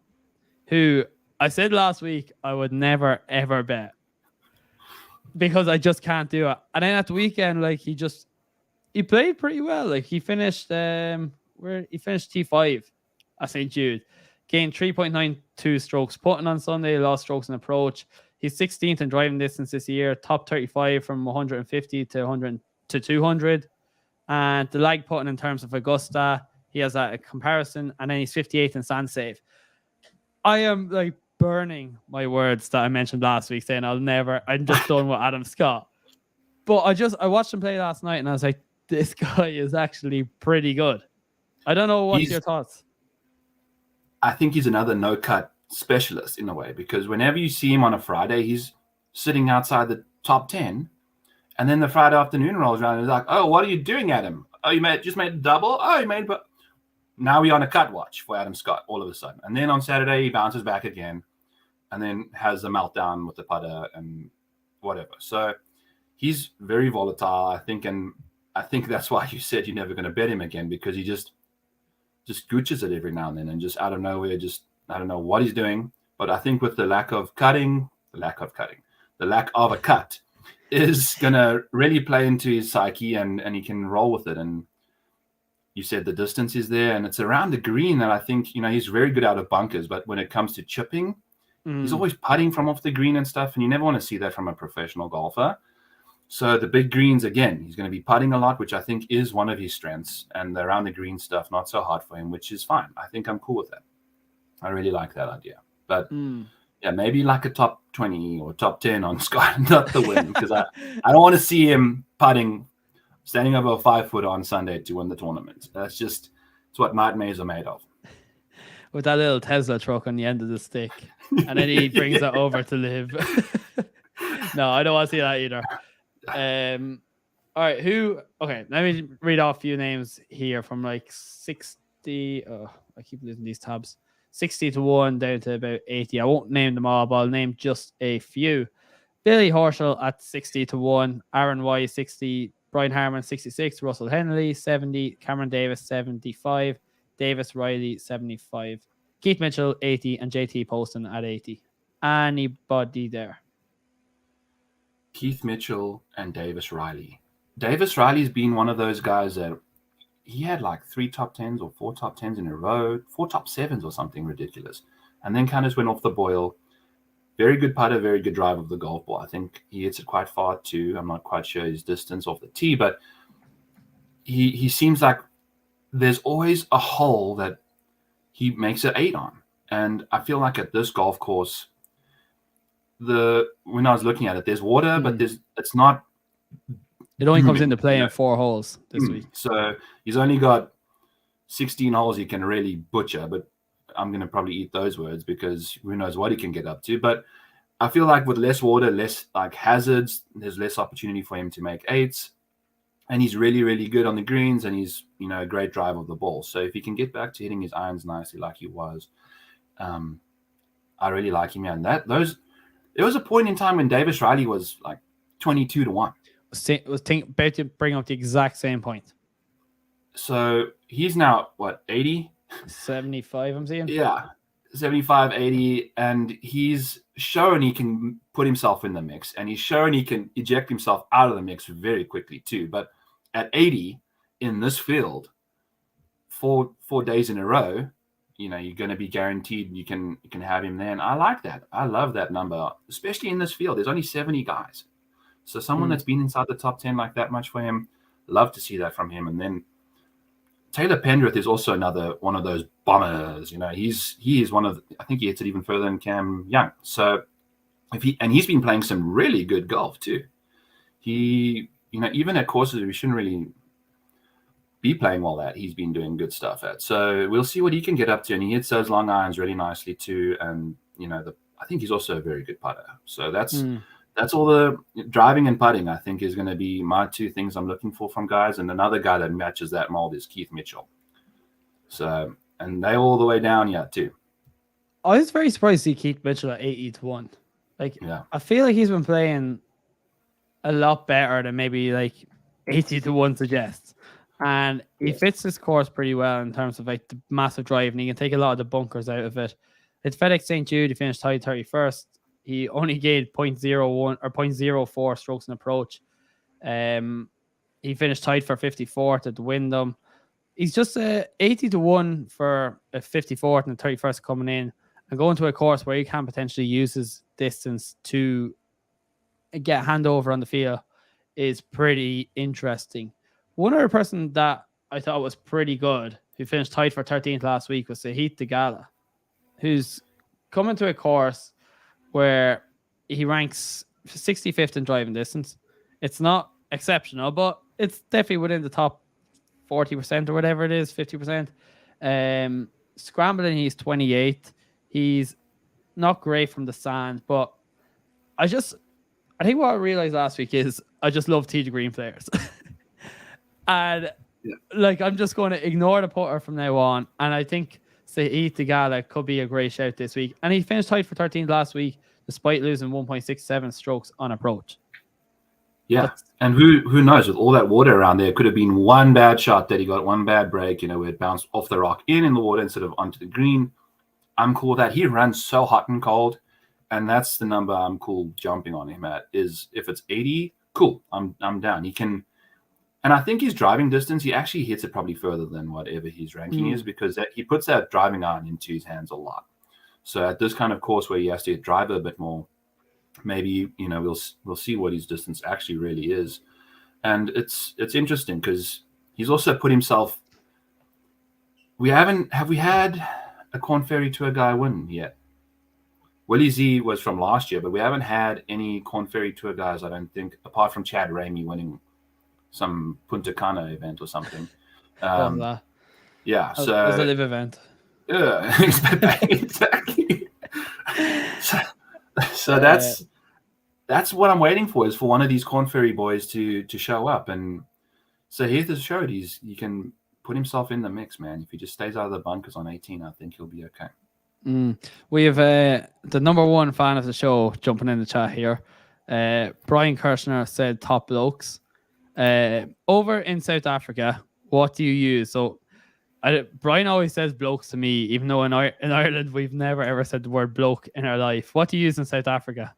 S1: who I said last week I would never ever bet, because I just can't do it. And then at the weekend, like, he played pretty well. Like, he finished T5 at St. Jude, gained 3.92 strokes putting on Sunday, lost strokes in approach. He's 16th in driving distance this year, top 35 from 150 to 200. And the lag putting in terms of Augusta, he has a comparison. And then he's 58th in sand save. I am like burning my words that I mentioned last week, saying I'm just done with Adam Scott. But I watched him play last night, and I was like, this guy is actually pretty good. I don't know, what's your thoughts?
S2: I think he's another no-cut specialist in a way, because whenever you see him on a Friday, he's sitting outside the top 10, and then the Friday afternoon rolls around and he's like, oh, what are you doing, Adam? Oh, you just made a double? Oh, you made, but now we're on a cut watch for Adam Scott all of a sudden. And then on Saturday, he bounces back again and then has a meltdown with the putter and whatever. So he's very volatile, I think, and I think that's why you said you're never going to bet him again, because he just gooches it every now and then, and just out of nowhere, I don't know what he's doing. But I think with the lack of a cut is going to really play into his psyche, and he can roll with it. And you said the distance is there, and it's around the green that I think, he's very good out of bunkers. But when it comes to chipping, he's always putting from off the green and stuff, and you never want to see that from a professional golfer. So the big greens, again, he's going to be putting a lot, which I think is one of his strengths. And the around the green stuff, not so hard for him, which is fine. I think I'm cool with that. I really like that idea. But yeah, maybe like a top 20 or top 10 on Scott, not the win, because I don't want to see him putting, standing over a 5 foot on Sunday to win the tournament. It's what nightmares are made of.
S1: With that little Tesla truck on the end of the stick. And then he brings it over to live. No, I don't want to see that either. All right, okay, let me read off a few names here from like 60. Oh, I keep losing these tabs. 60 to 1 down to about 80. I won't name them all, but I'll name just a few. Billy Horschel at 60 to 1, Aaron Y 60, Brian Harman 66, Russell Henley 70, Cameron Davis 75, Davis Riley 75, Keith Mitchell 80, and JT Poston at 80. Anybody there?
S2: Keith Mitchell and Davis Riley. Davis Riley's been one of those guys that he had like 3 top 10s or 4 top 10s in a row, 4 top 7s or something ridiculous, and then kind of went off the boil. Very good putter, very good drive of the golf ball. I think he hits it quite far too. I'm not quite sure his distance off the tee, but he seems like there's always a hole that he makes an 8 on. And I feel like at this golf course, when I was looking at it, there's water, but it's not.
S1: It only comes into play in 4 holes this week.
S2: So he's only got 16 holes he can really butcher, but I'm going to probably eat those words because who knows what he can get up to. But I feel like with less water, less like hazards, there's less opportunity for him to make 8s. And he's really, really good on the greens, and he's, a great drive of the ball. So if he can get back to hitting his irons nicely like he was, I really like him. And there was a point in time when Davis Riley was like 22 to 1.
S1: Was about to bring up the exact same point.
S2: So he's now, what, 80?
S1: 75, I'm seeing?
S2: Yeah, 75, 80. And he's shown he can put himself in the mix. And he's shown he can eject himself out of the mix very quickly too. But at 80 in this field, four days in a row, you're going to be guaranteed you can have him there. And I like that. I love that number, especially in this field. There's only 70 guys. So someone that's been inside the top 10 like that much for him, love to see that from him. And then Taylor Pendrith is also another one of those bombers. He is one of I think he hits it even further than Cam Young. So he's been playing some really good golf too. He, even at courses we shouldn't really be playing all that, he's been doing good stuff at. So we'll see what he can get up to. And he hits those long irons really nicely too. And I think he's also a very good putter. So that's all the driving and putting, I think, is going to be my 2 things I'm looking for from guys. And another guy that matches that mold is Keith Mitchell. So, and they all the way down yet too.
S1: I was very surprised to see Keith Mitchell at 80 to 1. I feel like he's been playing a lot better than maybe like 80 to 1 suggests. And he fits this course pretty well in terms of like the massive drive, and he can take a lot of the bunkers out of it. It's FedEx St. Jude. He finished tied 31st. He only gained 0.01 or 0.04 strokes in approach. He finished tied for 54th at the Wyndham. He's just 80 to 1 for a 54th and the 31st coming in, and going to a course where he can potentially use his distance to get a handover on the field is pretty interesting. One other person that I thought was pretty good, who finished tied for 13th last week, was Sahith Theegala, who's coming to a course where he ranks 65th in driving distance. It's not exceptional, but it's definitely within the top 40% or whatever it is, 50%. Scrambling, he's 28th. He's not great from the sand, but I think what I realized last week is I just love tee to green players. And I'm just going to ignore the putter from now on. And I think Sahith Theegala could be a great shout this week. And he finished tied for 13th last week, despite losing 1.67 strokes on approach.
S2: Yeah. And who knows, with all that water around there, it could have been one bad shot that he got, one bad break, where it bounced off the rock in the water instead of onto the green. I'm cool with that. He runs so hot and cold. And that's the number I'm cool jumping on him at, is if it's 80, cool. I'm down. He can. And I think his driving distance, he actually hits it probably further than whatever his ranking is, because he puts that driving iron into his hands a lot. So at this kind of course where he has to drive a bit more, maybe we'll see what his distance actually really is, and it's interesting because he's also put himself. Have we had a Corn Ferry Tour guy win yet? Willie Z was from last year, but we haven't had any Corn Ferry Tour guys, I don't think, apart from Chad Ramey winning some Punta Cana event or something. Yeah,
S1: so
S2: it
S1: was a live event.
S2: Yeah, exactly. So that's what I'm waiting for, is for one of these Corn Ferry boys to show up. And so Heath has showed he can put himself in the mix, man. If he just stays out of the bunkers on 18, I think he'll be okay.
S1: We have the number one fan of the show jumping in the chat here. Brian Kirshner said top blokes. Over in South Africa, what do you use? So Brian always says blokes to me, even though in Ireland we've never ever said the word bloke in our life. What do you use in South Africa?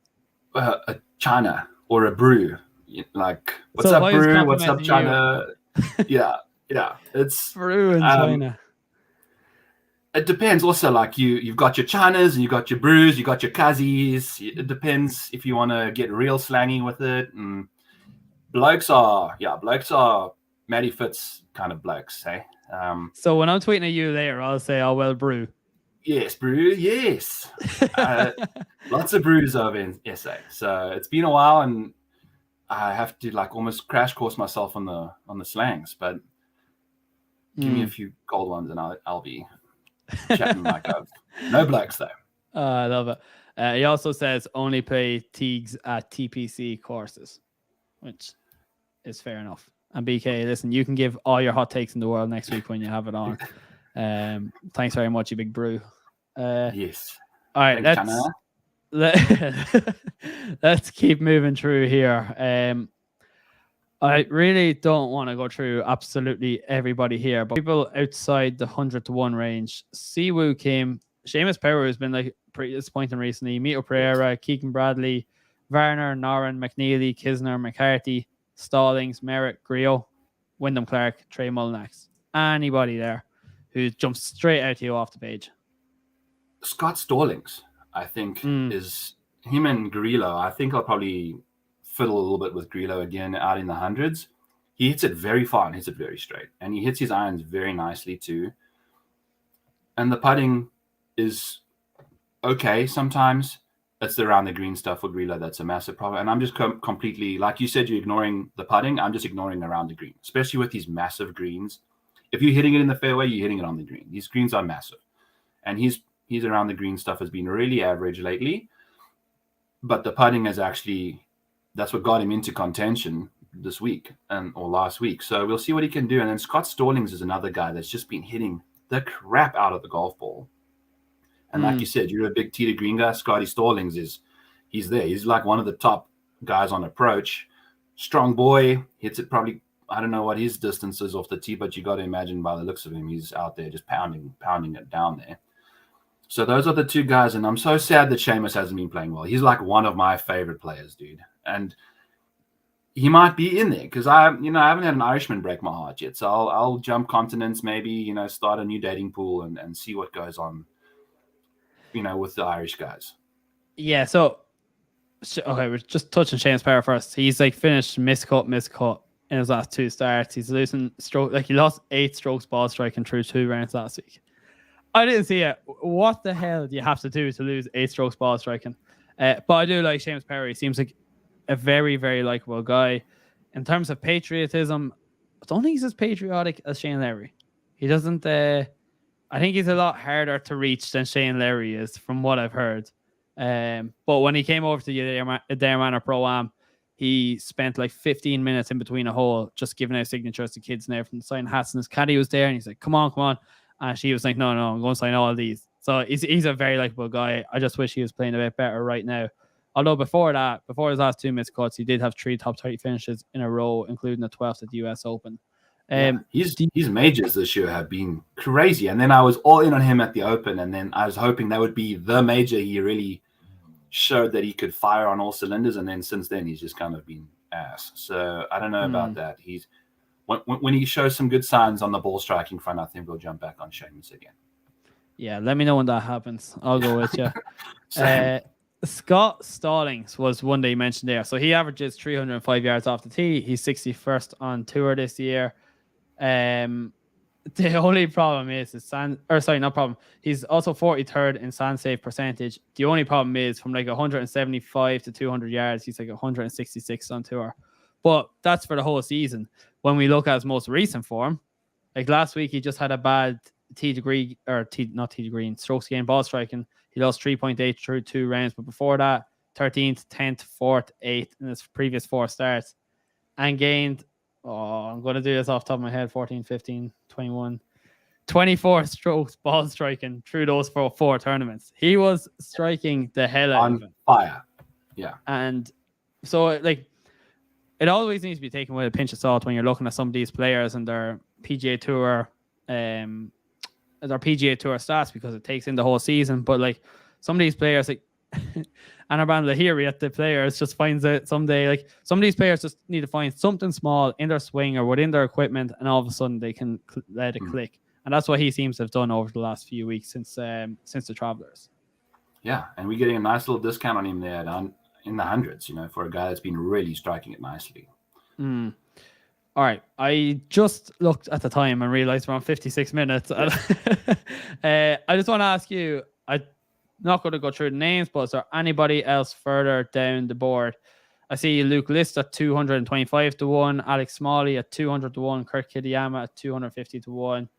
S2: A China or a brew. Like, what's up, brew? What's up, China? Yeah. It's
S1: brew in China.
S2: It depends. Also, like you've got your Chinas and you got your brews, you got your Kazis. It depends if you want to get real slangy with it. And blokes are Matty Fitz kind of blokes, hey.
S1: So when I'm tweeting at you later, I'll say, "Oh well, brew."
S2: Yes, brew. Yes, lots of brews over in SA. So it's been a while, and I have to like almost crash course myself on the slangs. But give me a few cold ones, and I'll be chatting like no blokes though.
S1: I love it. He also says only play Teagues at TPC courses, which is fair enough. And BK, listen, you can give all your hot takes in the world next week when you have it on. Thanks very much, you big brew.
S2: Yes.
S1: All right, let's keep moving through here. I really don't want to go through absolutely everybody here, but people outside the 100-1 range. Siwoo Kim, Seamus Power has been like pretty disappointing recently. Mito Pereira, Keegan Bradley, Varner, Noren, McNeely, Kisner, McCarthy, Stallings, Merritt, Griot, Wyndham Clark, Trey Mullinax. Anybody there who jumps straight out to you off the page?
S2: Scott Stallings, I think, is him and Grillo. I think I'll probably fiddle a little bit with Grillo again out in the hundreds. He hits it very far and hits it very straight. And he hits his irons very nicely too. And the putting is okay sometimes. It's the around the green stuff for Grillo that's a massive problem. And I'm just completely, like you said, you're ignoring the putting. I'm just ignoring around the green, especially with these massive greens. If you're hitting it in the fairway, you're hitting it on the green. These greens are massive. And he's around the green stuff has been really average lately. But the putting is actually, that's what got him into contention this week or last week. So we'll see what he can do. And then Scott Stallings is another guy that's just been hitting the crap out of the golf ball. And like you said, you're a big tee to green guy. Scotty Stallings he's there. He's like one of the top guys on approach. Strong boy, hits it probably, I don't know what his distance is off the tee, but you got to imagine by the looks of him, he's out there just pounding it down there. So those are the two guys, and I'm so sad that Seamus hasn't been playing well. He's like one of my favorite players, dude. And he might be in there because I haven't had an Irishman break my heart yet. So I'll jump continents, maybe, start a new dating pool and see what goes on, with the Irish guys. Yeah.
S1: So, okay, we're just touching Seamus Power first. He's like finished miscut in his last two starts. He's losing stroke. Like he lost 8 strokes ball striking through 2 rounds last week. I didn't see it. What the hell do you have to do to lose 8 strokes ball striking? But I do like Seamus Power. He seems like a very, very likable guy. In terms of patriotism, I don't think he's as patriotic as Shane Lowry. He doesn't. I think he's a lot harder to reach than Shane Lowry is, from what I've heard. But when he came over to the Adair Manor Pro-Am, he spent like 15 minutes in between a hole just giving out signatures to kids now from the sign hats. And his caddy was there, and he's like, come on. And she was like, no, I'm going to sign all of these. So he's a very likable guy. I just wish he was playing a bit better right now. Although before his last 2 missed cuts, he did have 3 top 30 finishes in a row, including the 12th at the US Open.
S2: His majors this year have been crazy. And then I was all in on him at the Open. And then I was hoping that would be the major he really showed that he could fire on all cylinders. And then since then, he's just kind of been ass. So I don't know about that. When he shows some good signs on the ball striking front, I think we'll jump back on Seamus again.
S1: Yeah, let me know when that happens. I'll go with you. Scott Stallings was one that you mentioned there. So he averages 305 yards off the tee. He's 61st on tour this year. The only problem is not problem. He's also 43rd in sand save percentage. The only problem is from like 175 to 200 yards, he's like 166 on tour. But that's for the whole season. When we look at his most recent form, like last week, he just had a bad strokes gained ball striking. He lost 3.8 through 2 rounds, but before that, 13th, 10th, 4th, 8th in his previous 4 starts, and gained, I'm going to do this off the top of my head, 14, 15, 21, 24 strokes ball striking through those 4 tournaments. He was striking the hell out of it.
S2: On fire. Yeah.
S1: And so, like, it always needs to be taken with a pinch of salt when you're looking at some of these players and their PGA Tour stats, because it takes in the whole season. But like some of these players, like Anirban Lahiri at the players, just finds out someday, like some of these players just need to find something small in their swing or within their equipment, and all of a sudden they can let it click. And that's what he seems to have done over the last few weeks since the Travelers.
S2: Yeah, and we're getting a nice little discount on him there in the hundreds, for a guy that's been really striking it nicely.
S1: All right, I just looked at the time and realized we're on 56 minutes. I just want to ask you, I'm not going to go through the names, but is there anybody else further down the board? I see Luke List at 225 to 1, Alex Smalley at 200 to 1, Kirk Kitayama at 250 to 1,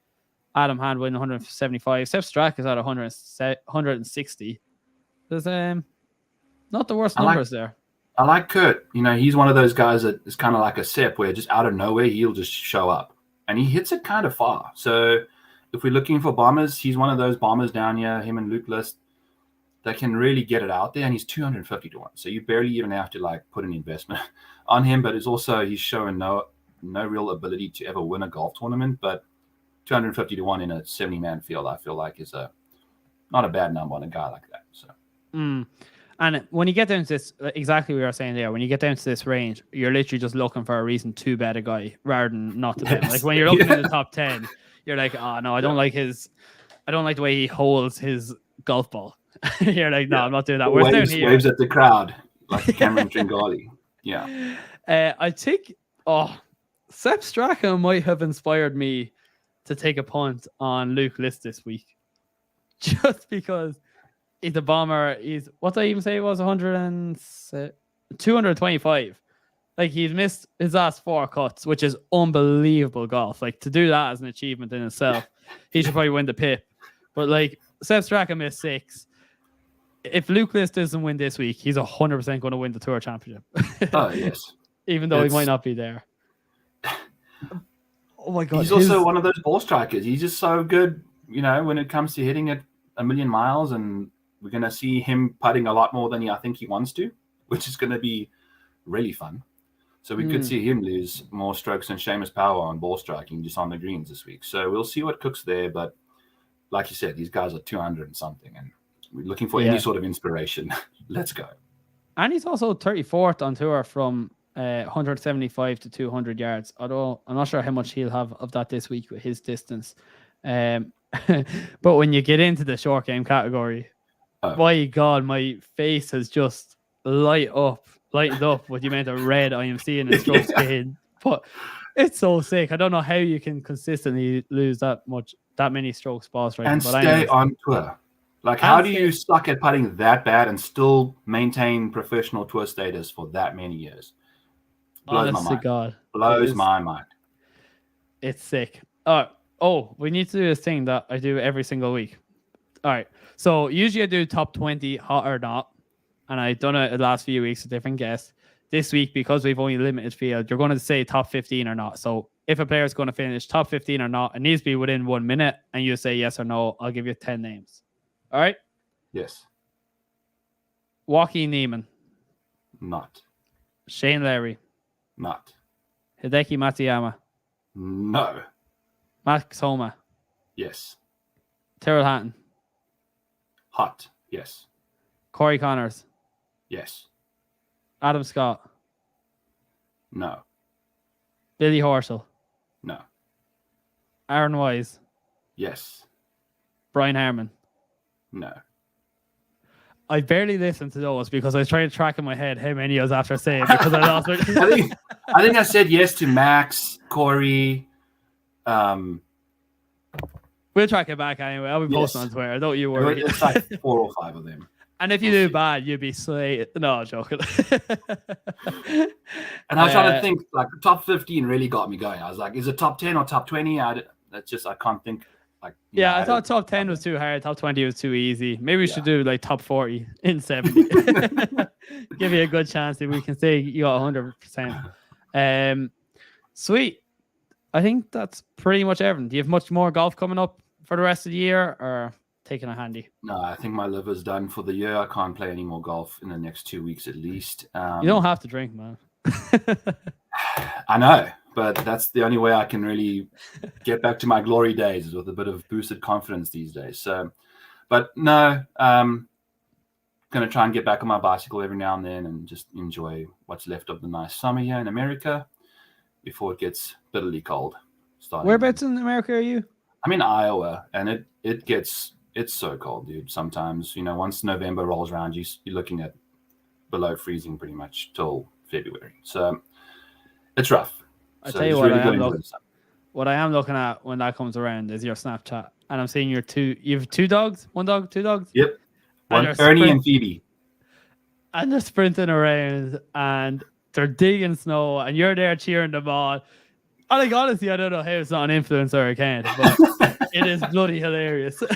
S1: Adam Handwin 175, Sepp Strack is at 160. There's not the worst numbers there.
S2: I like Kurt. He's one of those guys that is kind of like a Sepp, where just out of nowhere, he'll just show up. And he hits it kind of far. So if we're looking for bombers, he's one of those bombers down here, him and Luke List, that can really get it out there. And he's 250 to 1. So you barely even have to put an investment on him. But it's also, he's showing no real ability to ever win a golf tournament. But 250 to 1 in a 70-man field, I feel like is not a bad number on a guy like that. So.
S1: And when you get down to this, exactly what we were saying there, when you get down to this range, you're literally just looking for a reason to bet a guy rather than not to bet. Like when you're looking in the top 10, you're like, oh no, I don't like the way he holds his golf ball. You're like, no, I'm not doing that. Whereas down here,
S2: waves at the crowd like Cameron Tringali. Yeah.
S1: I think Sepp Straka might have inspired me to take a punt on Luke List this week. Just because he's a bomber. What did I even say it was? 225. Like, he's missed his last 4 cuts, which is unbelievable golf. Like, to do that as an achievement in itself, he should probably win the PIP. But like, Sepp Straka missed 6. If Luke List doesn't win this week, he's 100% going to win the Tour Championship.
S2: Oh, yes.
S1: Even though he might not be there. Oh my God.
S2: He's also one of those ball strikers. He's just so good, when it comes to hitting it a million miles, and we're going to see him putting a lot more than I think he wants to, which is going to be really fun. So we could see him lose more strokes than Seamus Power on ball striking just on the greens this week. So we'll see what cooks there. But like you said, these guys are 200 and something, and we're looking for any sort of inspiration. Let's go. And
S1: he's also 34th on tour from 175 to 200 yards. Although I'm not sure how much he'll have of that this week with his distance. But when you get into the short game category, my God, my face has just lightened up with the amount of red I am seeing in strokes gained. But it's so sick. I don't know how you can consistently lose that many strokes ball striking.
S2: And stay on tour. Like, how do you suck at putting that bad and still maintain professional tour status for that many years? Blows my mind. God. Blows my mind.
S1: It's sick. We need to do this thing that I do every single week. All right. So usually I do top 20 hot or not. And I've done it the last few weeks with different guests. This week, because we've only limited field, you're going to say top 15 or not. So if a player is going to finish top 15 or not, it needs to be within 1 minute. And you say yes or no. I'll give you 10 names. All right?
S2: Yes.
S1: Joaquin Niemann.
S2: Not.
S1: Shane Lowry.
S2: Not.
S1: Hideki Matsuyama.
S2: No.
S1: Max Homa.
S2: Yes.
S1: Tyrrell Hatton.
S2: Hot. Yes.
S1: Corey Connors.
S2: Yes.
S1: Adam Scott.
S2: No.
S1: Billy Horschel.
S2: No.
S1: Aaron Wise.
S2: Yes.
S1: Brian Harmon.
S2: No.
S1: I barely listened to those because I was trying to track in my head how many I was after saying because I lost.
S2: I think I said yes to Max, Corey.
S1: We'll track it back anyway. I'll be posting on Twitter. Don't you worry.
S2: It's like 4 or 5 of them.
S1: And if you do bad, you'll be slated. No, I'm joking.
S2: And I was trying to think, like, the top 15 really got me going. I was like, is it top 10 or top 20? I can't think. Like,
S1: I thought top 10 was too hard. Top 20 was too easy. Maybe we should do like top 40 in 70. Give you a good chance if we can say you got 100%. Sweet. I think that's pretty much everything. Do you have much more golf coming up for the rest of the year or taking a handy?
S2: No, I think my liver's done for the year. I can't play any more golf in the next 2 weeks at least.
S1: You don't have to drink, man.
S2: I know, but that's the only way I can really get back to my glory days is with a bit of boosted confidence these days. So, but no, going to try and get back on my bicycle every now and then and just enjoy what's left of the nice summer here in America before it gets bitterly cold.
S1: Whereabouts in America are you?
S2: I'm in Iowa, and it's so cold, dude. Sometimes, once November rolls around, you're looking at below freezing pretty much till February. So it's rough.
S1: I tell you what I am looking at when that comes around is your Snapchat, and I'm seeing you have 2 dogs, 1 dog, 2 dogs.
S2: Yep, Ernie and Phoebe,
S1: and they're sprinting around and they're digging snow, and you're there cheering them on. Like, honestly, I don't know how it's not an influencer account, but it is bloody hilarious. That's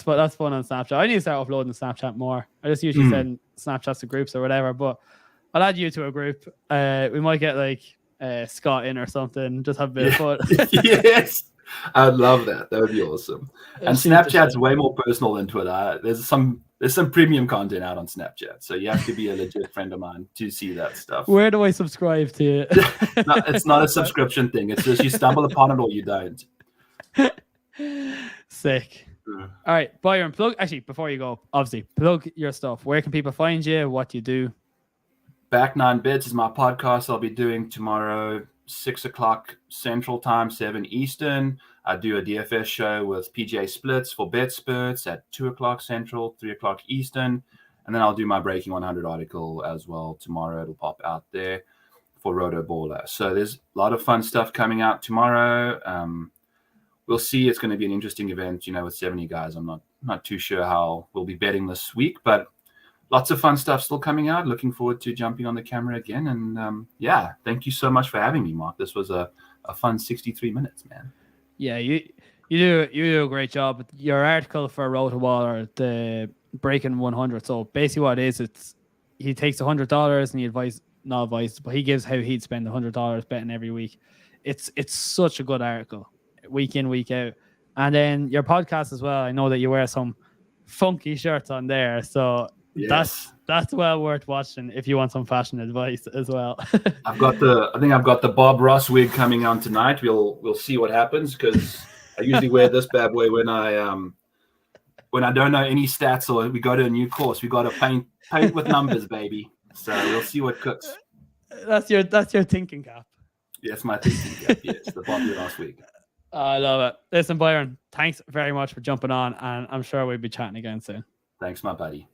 S1: fun on Snapchat. I need to start uploading Snapchat more. I just usually send Snapchats to groups or whatever, but I'll add you to a group. We might get like Scott in or something. Just have a bit of fun.
S2: Yes, I'd love that. That would be awesome. And Snapchat's way more personal than Twitter. There's some premium content out on Snapchat, so you have to be a legit friend of mine to see that stuff.
S1: Where do I subscribe to it?
S2: No, it's not a subscription thing. It's just you stumble upon it or you don't.
S1: Sick. All right, Byron, before you go, obviously, plug your stuff. Where can people find you? What do you do?
S2: Back 9 Bits is my podcast I'll be doing tomorrow, 6 o'clock Central Time, 7 Eastern. I do a DFS show with PGA Splits for Bet Spurts at 2 o'clock Central, 3 o'clock Eastern. And then I'll do my Breaking 100 article as well tomorrow. It'll pop out there for Roto Baller. So there's a lot of fun stuff coming out tomorrow. We'll see. It's going to be an interesting event, with 70 guys. I'm not too sure how we'll be betting this week, but lots of fun stuff still coming out. Looking forward to jumping on the camera again. And thank you so much for having me, Mark. This was a fun 63 minutes, man. Yeah,
S1: you do a great job. Your article for Roto Baller, the Breaking 100. So basically what it is, he takes $100 and he gives how he'd spend $100 betting every week. It's such a good article, week in, week out. And then your podcast as well. I know that you wear some funky shirts on there, so yes. That's well worth watching if you want some fashion advice as well.
S2: I think I've got the Bob Ross wig coming on tonight. We'll see what happens because I usually wear this bad boy when I don't know any stats or we go to a new course. We got to paint with numbers, baby. So we'll see what cooks.
S1: That's your thinking cap.
S2: Yes, my thinking cap. Yes, the Bob Ross wig.
S1: I love it. Listen, Byron, thanks very much for jumping on, and I'm sure we'll be chatting again soon.
S2: Thanks, my buddy.